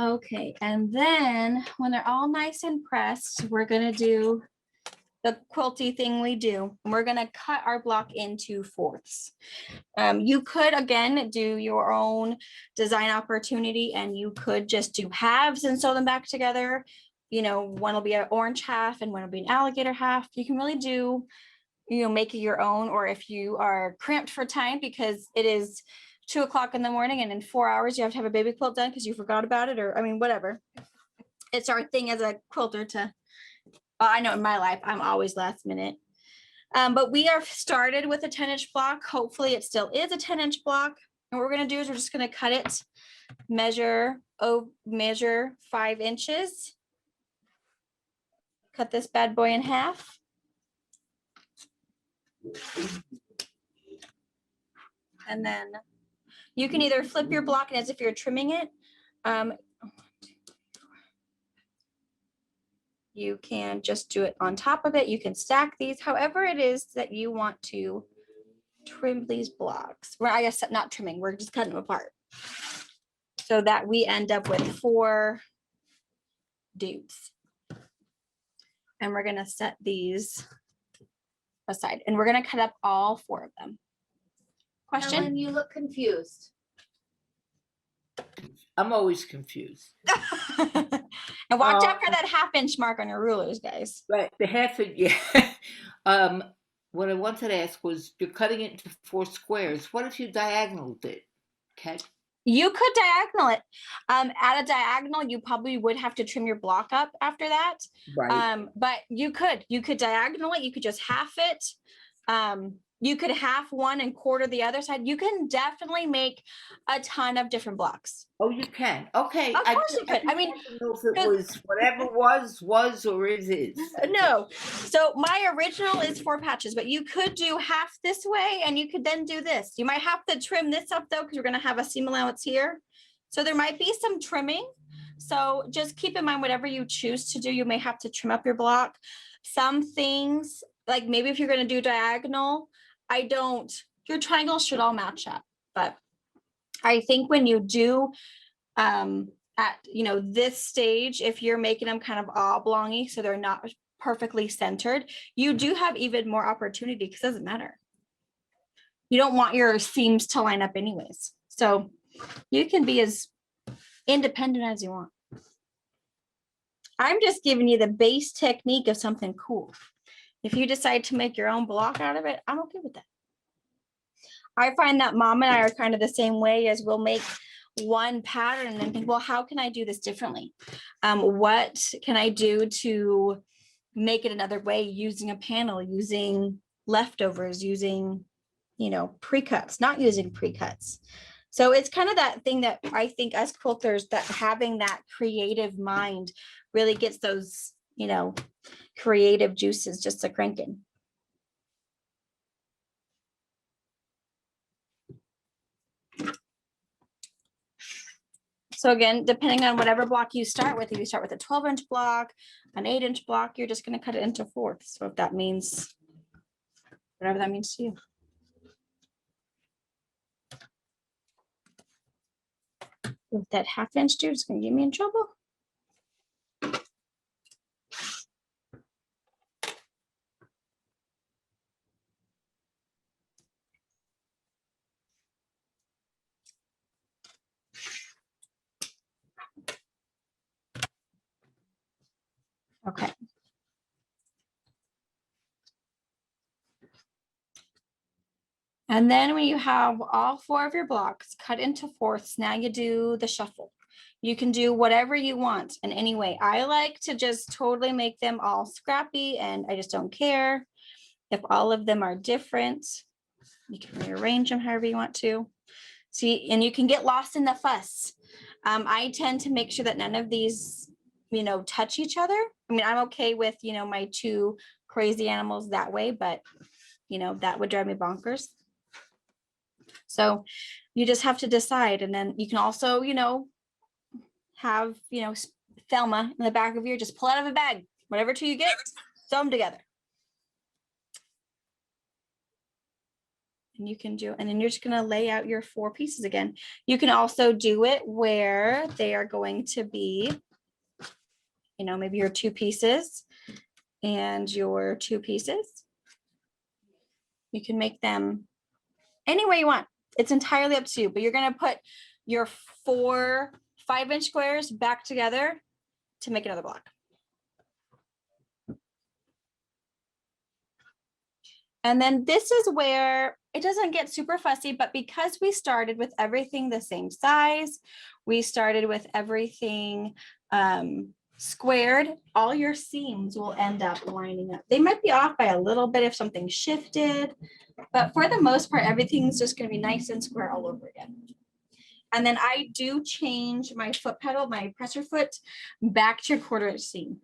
Okay, and then when they're all nice and pressed, we're gonna do the quilty thing we do. And we're gonna cut our block into 4ths. You could, again, do your own design opportunity and you could just do halves and sew them back together. One will be an orange half and one will be an alligator half. You can really do, make it your own, or if you are cramped for time because it is 2 o'clock in the morning and in 4 hours you have to have a baby quilt done because you forgot about it, or whatever. It's our thing as a quilter to, I know in my life, I'm always last minute. But we are started with a 10-inch block. Hopefully it still is a 10-inch block. And what we're gonna do is we're just gonna cut it, measure 5 inches. Cut this bad boy in half. And then you can either flip your block as if you're trimming it. You can just do it on top of it. You can stack these, however it is that you want to trim these blocks. Well, I guess not trimming, we're just cutting them apart. So that we end up with 4 dudes. And we're gonna set these aside and we're gonna cut up all 4 of them. Question? Ellen, you look confused. I'm always confused. And watch out for that 1/2-inch mark on your rulers, guys. Right, the half inch, yeah. What I wanted to ask was, you're cutting it into 4 squares. What if you diagonaled it? Okay. You could diagonal it. At a diagonal, you probably would have to trim your block up after that. Right. But you could diagonal it. You could just half it. You could half one and quarter the other side. You can definitely make a ton of different blocks. Oh, you can. Okay. Of course you could. I mean, know if it was whatever was or is. No. So my original is 4 patches, but you could do half this way and you could then do this. You might have to trim this up though, because you're going to have a seam allowance here. So there might be some trimming. So just keep in mind, whatever you choose to do, you may have to trim up your block. Some things, like maybe if you're going to do diagonal, your triangles should all match up. But I think when you do at this stage, if you're making them kind of oblongy so they're not perfectly centered, you do have even more opportunity because it doesn't matter. You don't want your seams to line up anyways. So you can be as independent as you want. I'm just giving you the base technique of something cool. If you decide to make your own block out of it, I'm okay with that. I find that Mom and I are kind of the same way, as we'll make one pattern and think, well, how can I do this differently? What can I do to make it another way using a panel, using leftovers, using, you know, pre-cuts, not using pre-cuts. So it's kind of that thing that I think us quilters, that having that creative mind really gets those, you know, creative juices just a cranking. So again, depending on whatever block you start with, if you start with a 12-inch block, an 8-inch block, you're just going to cut it into fourths. So if that means, whatever that means to you. With that 1/2 inch, dude, it's going to get me in trouble. Okay. And then when you have all 4 of your blocks cut into fourths, now you do the shuffle. You can do whatever you want in any way. I like to just totally make them all scrappy, and I just don't care if all of them are different. You can rearrange them however you want to. See, and you can get lost in the fuss. I tend to make sure that none of these, you know, touch each other. I mean, I'm okay with, you know, my 2 crazy animals that way, but, you know, that would drive me bonkers. So you just have to decide. And then you can also, you know, have, you know, Thelma in the back of your, just pull out of a bag, whatever 2 you get, sew them together. And you can do, and then you're just going to lay out your 4 pieces again. You can also do it where they are going to be, you know, maybe your 2 pieces and your 2 pieces. You can make them any way you want. It's entirely up to you, but you're going to put your 4 5-inch squares back together to make another block. And then this is where it doesn't get super fussy, but because we started with everything the same size, we started with everything squared, all your seams will end up lining up. They might be off by a little bit if something shifted, but for the most part, everything's just going to be nice and square all over again. And then I do change my foot pedal, my presser foot, back to your 1/4 inch seam.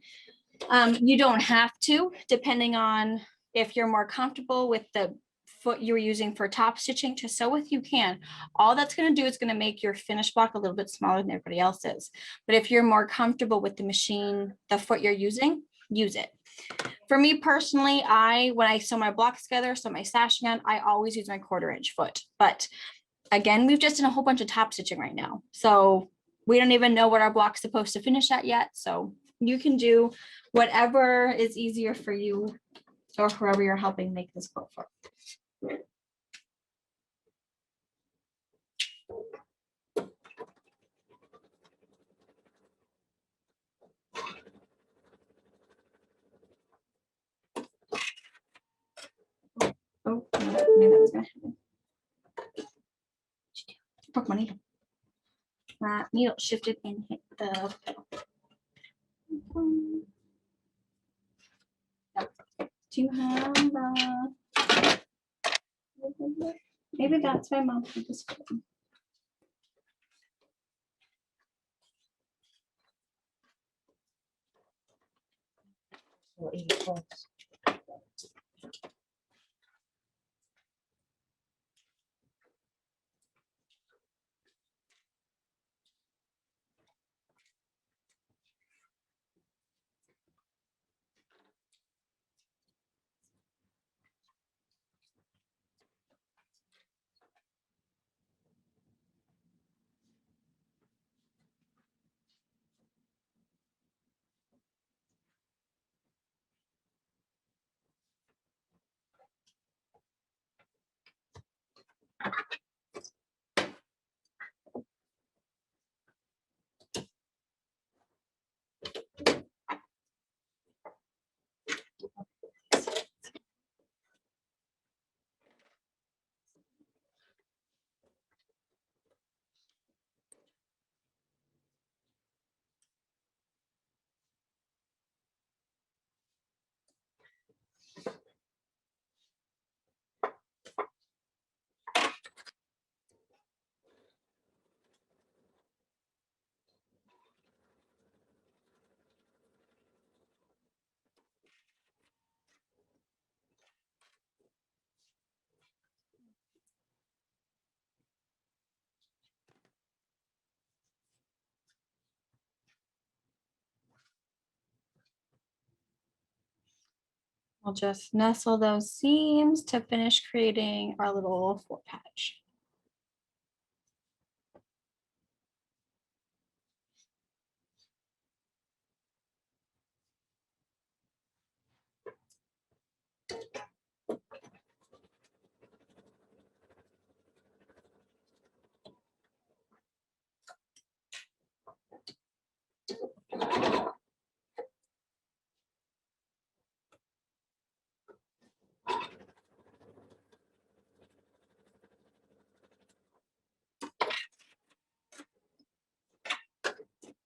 You don't have to, depending on if you're more comfortable with the foot you're using for top stitching to sew with, you can. All that's going to do is going to make your finished block a little bit smaller than everybody else's. But if you're more comfortable with the machine, the foot you're using, use it. For me personally, when I sew my blocks together, sew my sashing on, I always use my 1/4 inch foot. But again, we've just done a whole bunch of top stitching right now. So we don't even know what our block's supposed to finish at yet. So you can do whatever is easier for you or whoever you're helping make this quilt for. Oh, I knew that was gonna happen. Broke my needle. That needle shifted and hit the pedal. Do you have maybe that's why mom put this. Well, 80 volts. we'll just nestle those seams to finish creating our little fort patch.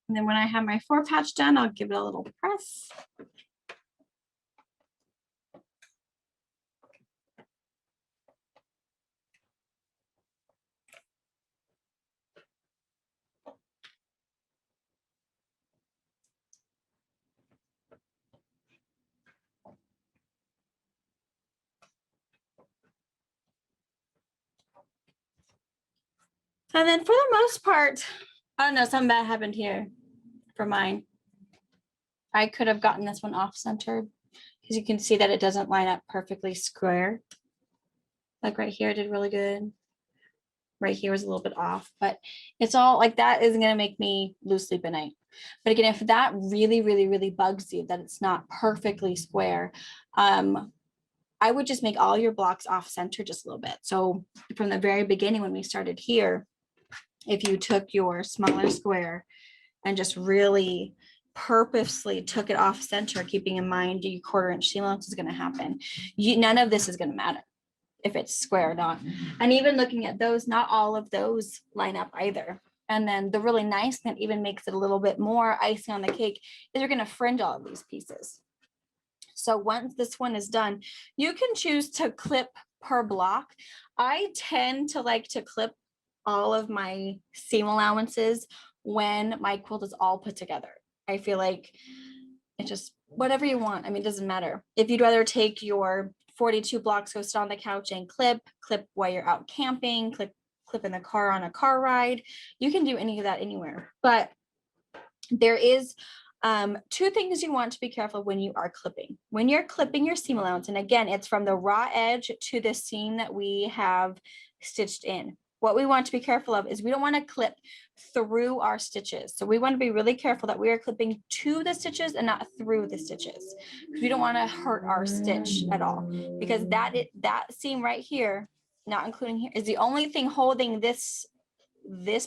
And then when I have my fort patch done, I'll give it a little press. And then for the most part, oh no, something bad happened here for mine. I could have gotten this one off centered because you can see that it doesn't line up perfectly square. Like right here, I did really good. Right here was a little bit off, but it's all like that isn't gonna make me lose sleep at night. But again, if that really, really, really bugs you that it's not perfectly square, I would just make all your blocks off center just a little bit. So from the very beginning, when we started here, if you took your smaller square and just really purposely took it off center, keeping in mind your 1/4 inch seam allowance is going to happen. None of this is going to matter if it's square or not. And even looking at those, not all of those line up either. And then the really nice thing that even makes it a little bit more icing on the cake is you're going to fringe all of these pieces. So once this one is done, you can choose to clip per block. I tend to like to clip all of my seam allowances when my quilt is all put together. I feel like it just, whatever you want. I mean, it doesn't matter. If you'd rather take your 42 blocks, go sit on the couch and clip while you're out camping, clip in the car on a car ride, you can do any of that anywhere. But there is 2 things you want to be careful of when you are clipping. When you're clipping your seam allowance, and again, it's from the raw edge to the seam that we have stitched in. What we want to be careful of is we don't want to clip through our stitches. So we want to be really careful that we are clipping to the stitches and not through the stitches. We don't want to hurt our stitch at all, because that seam right here, not including here, is the only thing holding this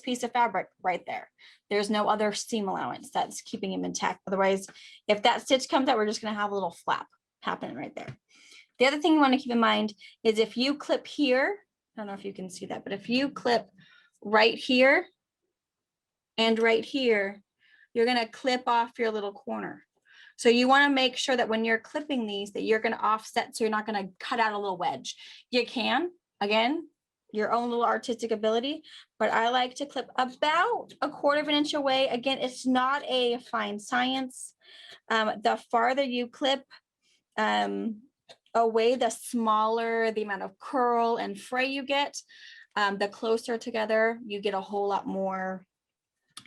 piece of fabric right there. There's no other seam allowance that's keeping him intact. Otherwise, if that stitch comes out, we're just going to have a little flap happening right there. The other thing you want to keep in mind is if you clip here, I don't know if you can see that, but if you clip right here and right here, you're going to clip off your little corner. So you want to make sure that when you're clipping these, that you're going to offset, so you're not going to cut out a little wedge. You can, again, your own little artistic ability, but I like to clip about 1/4 inch away. Again, it's not a fine science. The farther you clip away, the smaller the amount of curl and fray you get. The closer together, you get a whole lot more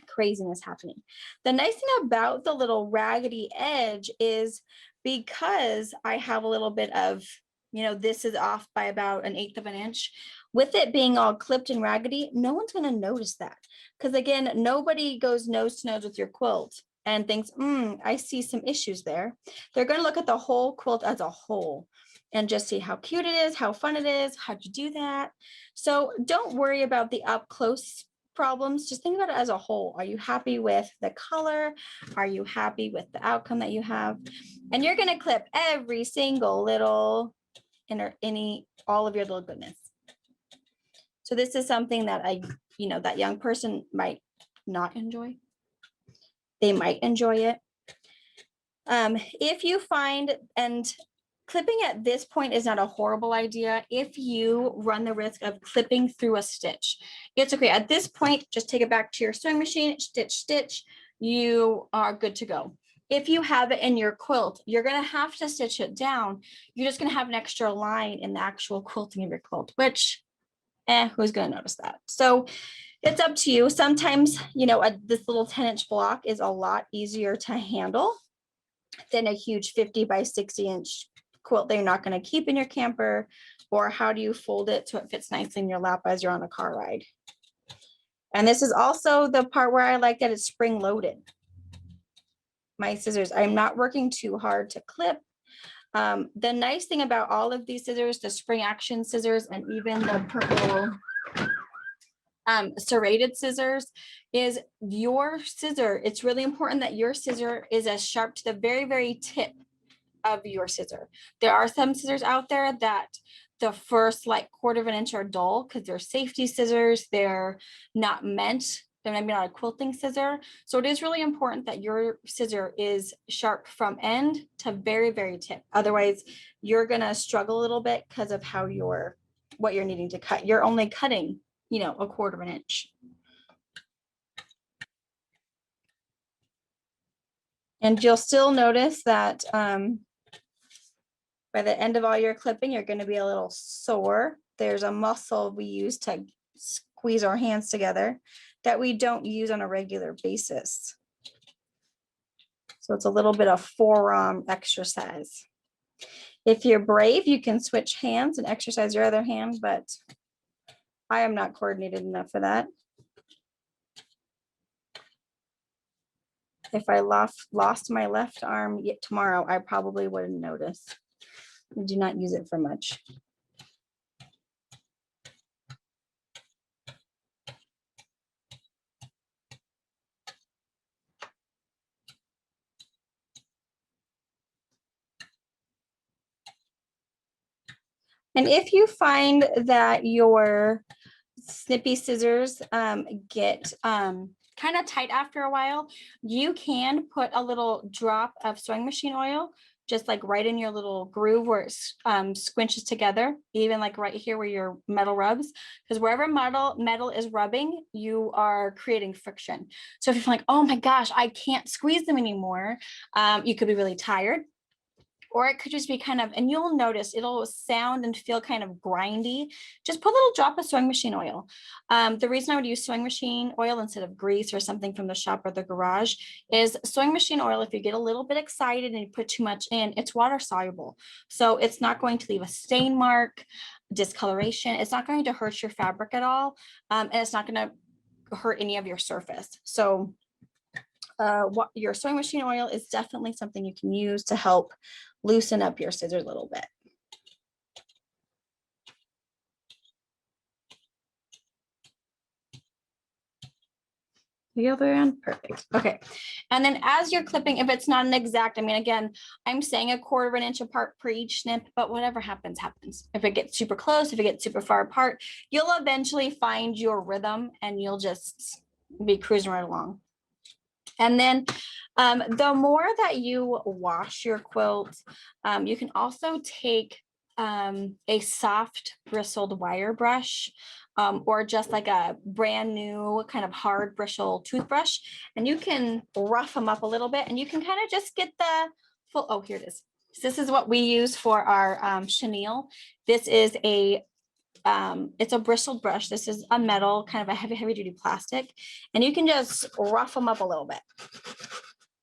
craziness happening. The nice thing about the little raggedy edge is because I have a little bit of, this is off by about 1/8 inch. With it being all clipped and raggedy, no one's going to notice that. Because again, nobody goes nose to nose with your quilt and thinks, I see some issues there. They're going to look at the whole quilt as a whole and just see how cute it is, how fun it is, how'd you do that? So don't worry about the up close problems. Just think about it as a whole. Are you happy with the color? Are you happy with the outcome that you have? And you're going to clip every single little all of your little goodness. So this is something that that young person might not enjoy. They might enjoy it. If you find, and clipping at this point is not a horrible idea if you run the risk of clipping through a stitch. It's okay. At this point, just take it back to your sewing machine, stitch, you are good to go. If you have it in your quilt, you're going to have to stitch it down. You're just going to have an extra line in the actual quilting of your quilt, which who's going to notice that? So it's up to you. Sometimes, this little 10-inch block is a lot easier to handle than a huge 50 by 60 inch quilt that you're not going to keep in your camper, or how do you fold it so it fits nicely in your lap as you're on a car ride. And this is also the part where I like that it's spring loaded. My scissors, I'm not working too hard to clip. The nice thing about all of these scissors, the spring action scissors, and even the purple serrated scissors, is your scissor. It's really important that your scissor is as sharp to the very, very tip of your scissor. There are some scissors out there that the first like 1/4 of an inch are dull because they're safety scissors. They're not meant, they're maybe not a quilting scissor. So it is really important that your scissor is sharp from end to very, very tip. Otherwise, you're gonna struggle a little bit because of how what you're needing to cut. You're only cutting, you know, a 1/4 of an inch. And you'll still notice that by the end of all your clipping, you're going to be a little sore. There's a muscle we use to squeeze our hands together that we don't use on a regular basis. So it's a little bit of forearm exercise. If you're brave, you can switch hands and exercise your other hand, but I am not coordinated enough for that. If I lost my left arm yet tomorrow, I probably wouldn't notice. I do not use it for much. And if you find that your snippy scissors get kind of tight after a while, you can put a little drop of sewing machine oil just like right in your little groove where it squinches together, even like right here where your metal rubs, because wherever metal is rubbing, you are creating friction. So if you're like, oh my gosh, I can't squeeze them anymore, you could be really tired. Or it could just be kind of, and you'll notice it'll sound and feel kind of grindy. Just put a little drop of sewing machine oil. The reason I would use sewing machine oil instead of grease or something from the shop or the garage is sewing machine oil, if you get a little bit excited and you put too much in, it's water soluble. So it's not going to leave a stain mark, discoloration. It's not going to hurt your fabric at all. And it's not going to hurt any of your surface. So your sewing machine oil is definitely something you can use to help loosen up your scissors a little bit. The other end, perfect. Okay, and then as you're clipping, if it's not an exact, I mean, again, I'm saying 1/4 of an inch apart per each snip, but whatever happens, happens. If it gets super close, if it gets super far apart, you'll eventually find your rhythm and you'll just be cruising right along. And then the more that you wash your quilt, you can also take a soft bristled wire brush or just like a brand new kind of hard bristle toothbrush, and you can rough them up a little bit and you can kind of just get the full, oh, here it is. So this is what we use for our chenille. This is it's a bristled brush. This is a metal, kind of a heavy duty plastic, and you can just rough them up a little bit.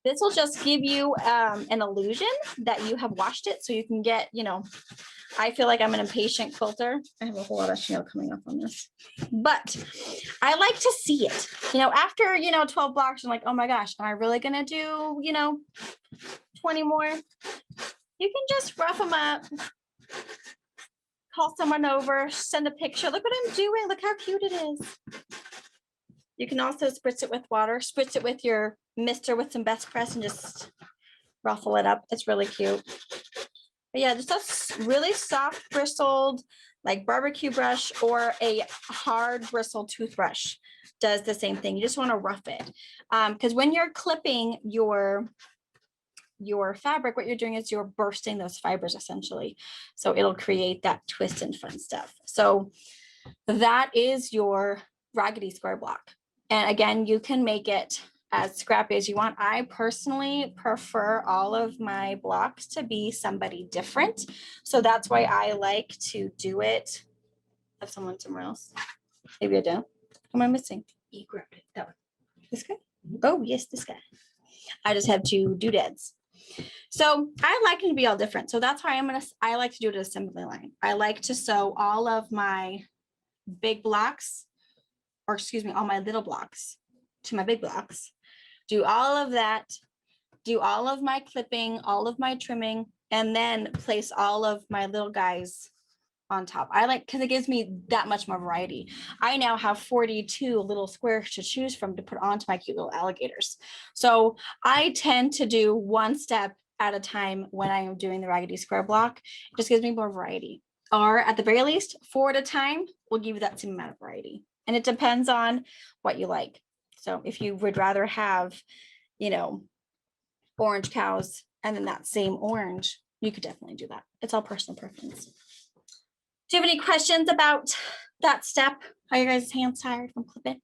This will just give you an illusion that you have washed it, so you can get, you know, I feel like I'm an impatient quilter. I have a whole lot of chenille coming up on this, but I like to see it, you know, after, you know, 12 blocks, I'm like, oh my gosh, am I really gonna do, you know, 20 more? You can just rough them up, call someone over, send a picture. Look what I'm doing. Look how cute it is. You can also spritz it with water, spritz it with your mister with some best press and just ruffle it up. It's really cute. But yeah, just a really soft bristled like barbecue brush or a hard bristled toothbrush does the same thing. You just want to rough it. Because when you're clipping your fabric, what you're doing is you're bursting those fibers essentially. So it'll create that twist and fun stuff. So that is your Raggedy square block. And again, you can make it as scrappy as you want. I personally prefer all of my blocks to be somebody different. So that's why I like to do it. Have someone somewhere else. Maybe I don't. What am I missing? You grabbed it. That one. This guy? Oh, yes, this guy. I just have 2 doodads. So I like it to be all different. So that's why I like to do it at assembly line. I like to sew all of my big blocks, or excuse me, all my little blocks to my big blocks. Do all of that, do all of my clipping, all of my trimming, and then place all of my little guys on top. I like, because it gives me that much more variety. I now have 42 little squares to choose from to put onto my cute little alligators. So I tend to do one step at a time when I am doing the Raggedy square block. It just gives me more variety. Or at the very least, 4 at a time will give you that same amount of variety. And it depends on what you like. So if you would rather have, you know, orange cows and then that same orange, you could definitely do that. It's all personal preference. Do you have any questions about that step? Are you guys' hands tired from clipping?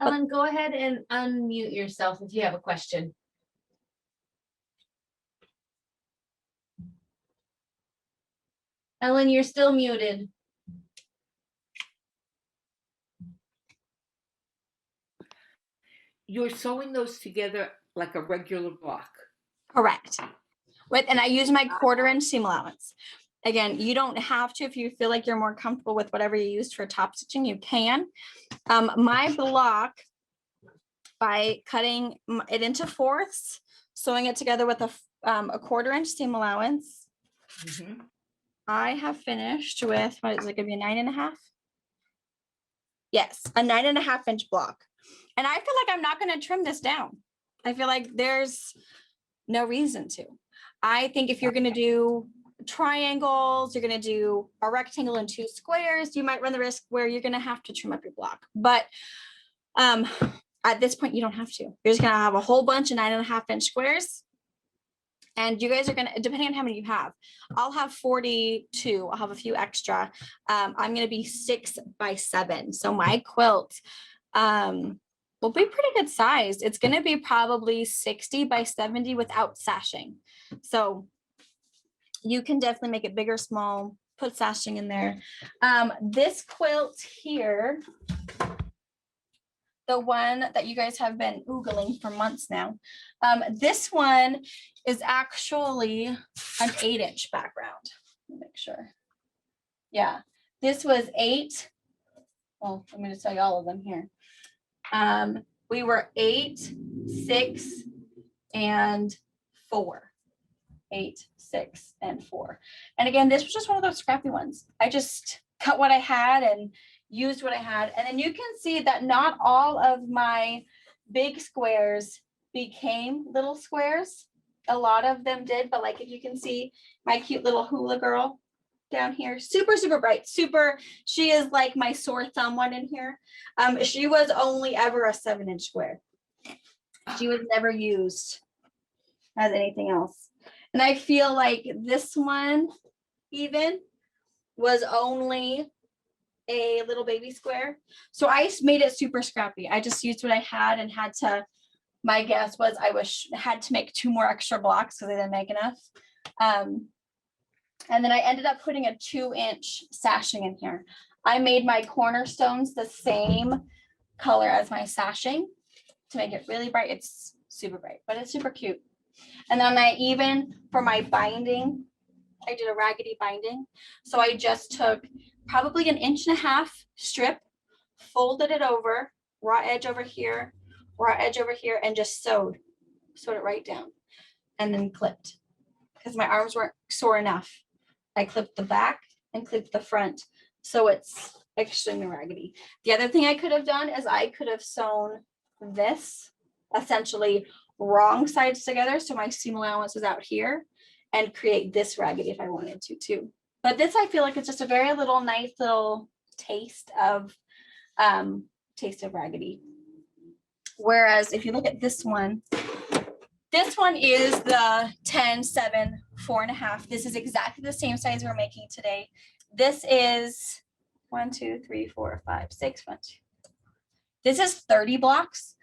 Ellen, go ahead and unmute yourself if you have a question. Ellen, you're still muted. You're sewing those together like a regular block. Correct. And I use my 1/4 inch seam allowance. Again, you don't have to. If you feel like you're more comfortable with whatever you used for top stitching, you can. My block, by cutting it into 4ths, sewing it together with a 1/4 inch seam allowance, I have finished with, what is it gonna be, a 9.5? Yes, a 9.5 inch block. And I feel like I'm not gonna trim this down. I feel like there's no reason to. I think if you're gonna do triangles, you're gonna do a rectangle and 2 squares, you might run the risk where you're gonna have to trim up your block. But at this point, you don't have to. You're just gonna have a whole bunch of 9.5 inch squares. And you guys are gonna, depending on how many you have, I'll have 42. I'll have a few extra. I'm gonna be 6 by 7. So my quilt will be pretty good size. It's gonna be probably 60 by 70 without sashing. So you can definitely make it bigger, small, put sashing in there. This quilt here, the one that you guys have been Googling for months now. This one is actually an 8 inch background. Let me make sure. Yeah, this was 8. Well, I'm going to tell you all of them here. We were 8, 6, and 4. 8, 6, and 4. And again, this was just one of those scrappy ones. I just cut what I had and used what I had. And then you can see that not all of my big squares became little squares. A lot of them did, but like if you can see my cute little hula girl down here, super, super bright, super, she is like my sore thumb one in here. She was only ever a 7 inch square. She was never used as anything else. And I feel like this one even was only a little baby square. So I made it super scrappy. I just used what I had and had to, my guess was I had to make 2 more extra blocks because I didn't make enough. And then I ended up putting a 2 inch sashing in here. I made my cornerstones the same color as my sashing to make it really bright. It's super bright, but it's super cute. And then for my binding, I did a Raggedy binding. So I just took probably an 1.5 inch strip, folded it over, raw edge over here, and just sewed it right down and then clipped because my arms weren't sore enough. I clipped the back and clipped the front. So it's extremely raggedy. The other thing I could have done is I could have sewn this essentially wrong sides together. So my seam allowance was out here and create this raggedy if I wanted to too. But this, I feel like it's just a very nice little taste of raggedy. Whereas if you look at this one is the 10, 7, 4.5. This is exactly the same size we're making today. This is 1, 2, 3, 4, 5, 6, 1, 2. This is 30 blocks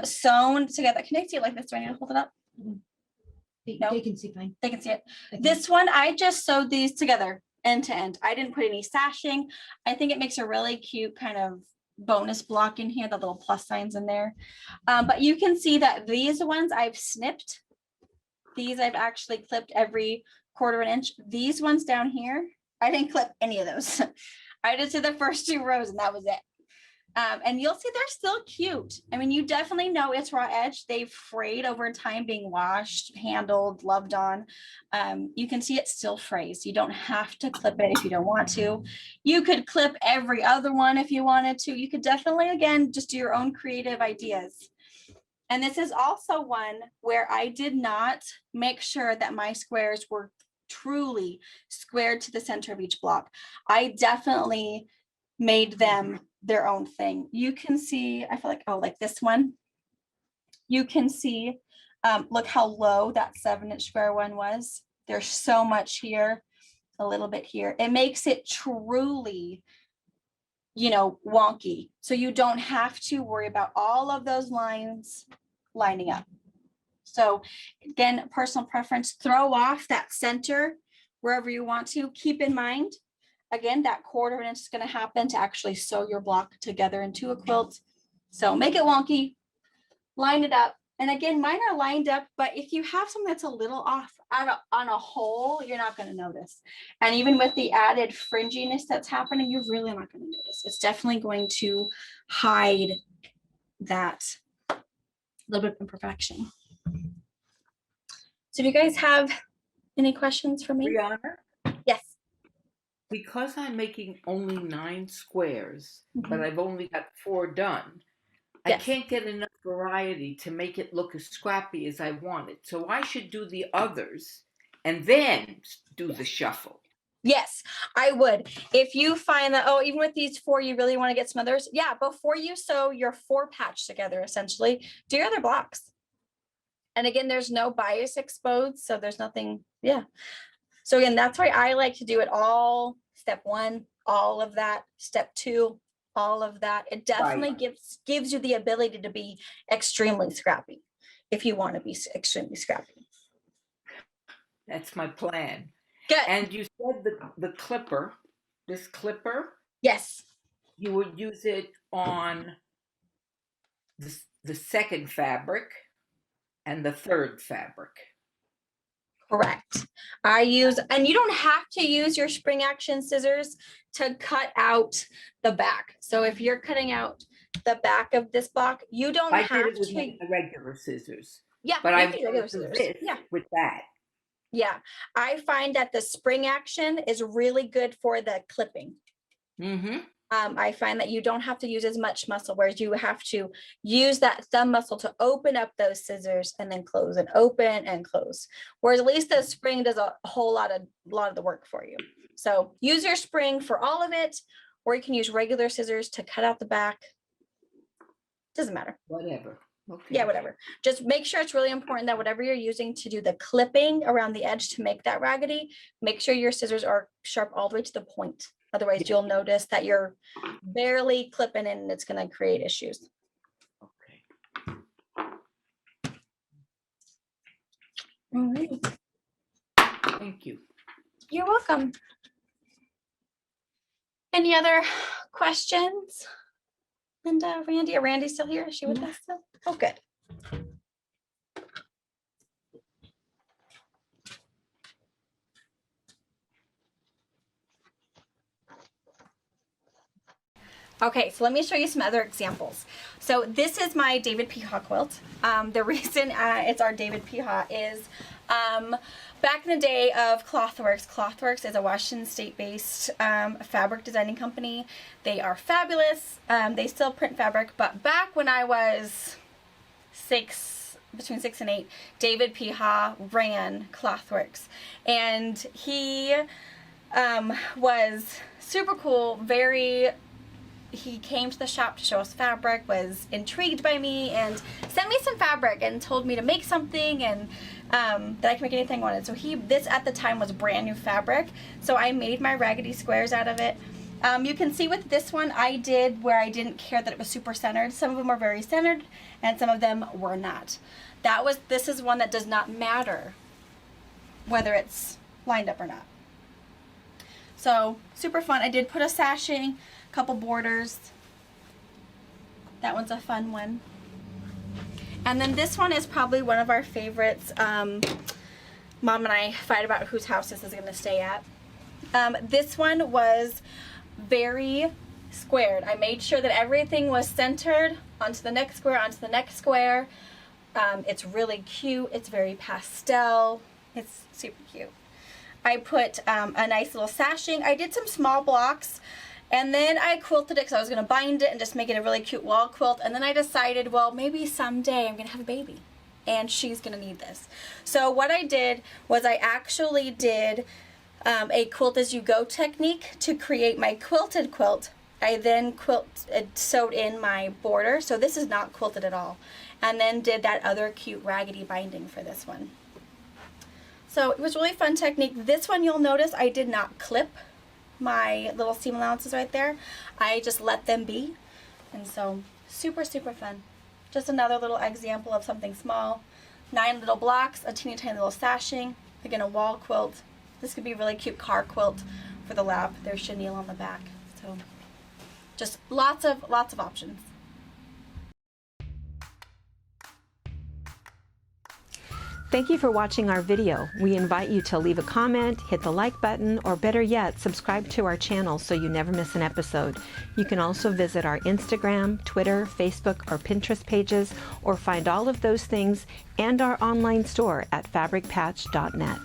sewn together. Can I see it like this? Do I need to hold it up? No. They can see fine. They can see it. This one, I just sewed these together end to end. I didn't put any sashing. I think it makes a really cute kind of bonus block in here, the little plus signs in there. But you can see that these ones I've snipped These I've actually clipped every 1/4 inch. These ones down here, I didn't clip any of those. I just did the first 2 rows and that was it. And you'll see they're still cute. I mean, you definitely know it's raw edge. They've frayed over time being washed, handled, loved on. You can see it's still frays. You don't have to clip it if you don't want to. You could clip every other one if you wanted to. You could definitely, again, just do your own creative ideas. And this is also one where I did not make sure that my squares were truly squared to the center of each block. I definitely made them their own thing. You can see, I feel like, oh, like this one, you can see, look how low that 7-inch square one was. There's so much here, a little bit here. It makes it truly, you know, wonky. So you don't have to worry about all of those lines lining up. So again, personal preference, throw off that center wherever you want to. Keep in mind, again, that 1/4 inch is going to happen to actually sew your block together into a quilt. So make it wonky, line it up. And again, mine are lined up, but if you have something that's a little off on a whole, you're not going to notice. And even with the added fringiness that's happening, you're really not going to notice. It's definitely going to hide that little bit of imperfection. So do you guys have any questions for me? Brianna, Yes. because I'm making only 9 squares, but Mhm. I've only got 4 done, Yes. I can't get enough variety to make it look as scrappy as I want it. So I should do the others and then do the shuffle. Yes, I would. If you find that, oh, even with these 4, you really want to get some others. Yeah, before you sew your 4 patch together, essentially, do your other blocks. And again, there's no bias exposed, so there's nothing, yeah. So again, that's why I like to do it all. Step 1, all of that. Step 2, all of that. It definitely gives you the ability to be extremely scrappy if you want to be extremely scrappy. That's my plan. Good. And you said the clipper, this clipper, Yes. you would use it on the second fabric and the third fabric. Correct. I use, and you don't have to use your spring action scissors to cut out the back. So if you're cutting out the back of this block, you don't I have did it with to. my regular scissors, Yeah, but you I've can use regular done scissors. this Yeah. with that. Yeah. I find that the spring action is really good for the clipping. Mm-hmm. I find that you don't have to use as much muscle, whereas you have to use that thumb muscle to open up those scissors and then close and open and close. Whereas at least the spring does a whole lot of the work for you. So use your spring for all of it, or you can use regular scissors to cut out the back. Doesn't matter. Whatever. Okay. Yeah, whatever. Just make sure it's really important that whatever you're using to do the clipping around the edge to make that raggedy, make sure your scissors are sharp all the way to the point. Otherwise, you'll notice that you're barely clipping in and it's going to create issues. Okay. All right. Thank you. You're welcome. Any other questions? Linda, Randy, are Randy still here? Is she with us still? Oh, good. Okay, so let me show you some other examples. So this is my David P. Ha quilt. The reason it's our David P. Ha is back in the day of Clothworks. Clothworks is a Washington State-based fabric designing company. They are fabulous. They still print fabric, but back when I was between 6 and 8, David P. Ha ran Clothworks, and he was super cool, he came to the shop to show us fabric, was intrigued by me, and sent me some fabric and told me to make something, and that I could make anything I wanted. So this at the time was brand new fabric, so I made my raggedy squares out of it. You can see with this one I did where I didn't care that it was super centered. Some of them were very centered and some of them were not. This is one that does not matter whether it's lined up or not. So super fun. I did put a sashing, couple borders. That one's a fun one. And then this one is probably one of our favorites. Mom and I fight about whose house this is going to stay at. This one was very squared. I made sure that everything was centered onto the next square, onto the next square. It's really cute. It's very pastel. It's super cute. I put a nice little sashing. I did some small blocks, and then I quilted it because I was going to bind it and just make it a really cute wall quilt. And then I decided, well, maybe someday I'm going to have a baby, and she's going to need this. So what I did was I actually did a quilt as you go technique to create my quilted quilt. I then sewed in my border, so this is not quilted at all, and then did that other cute raggedy binding for this one. So it was really fun technique. This one, you'll notice I did not clip my little seam allowances right there. I just let them be, and so super, super fun. Just another little example of something small. 9 little blocks, a teeny tiny little sashing, again a wall quilt. This could be a really cute car quilt for the lab. There's chenille on the back. So just lots of options. Thank you for watching our video. We invite you to leave a comment, hit the like button, or better yet, subscribe to our channel so you never miss an episode. You can also visit our Instagram, Twitter, Facebook, or Pinterest pages, or find all of those things and our online store at fabricpatch.net.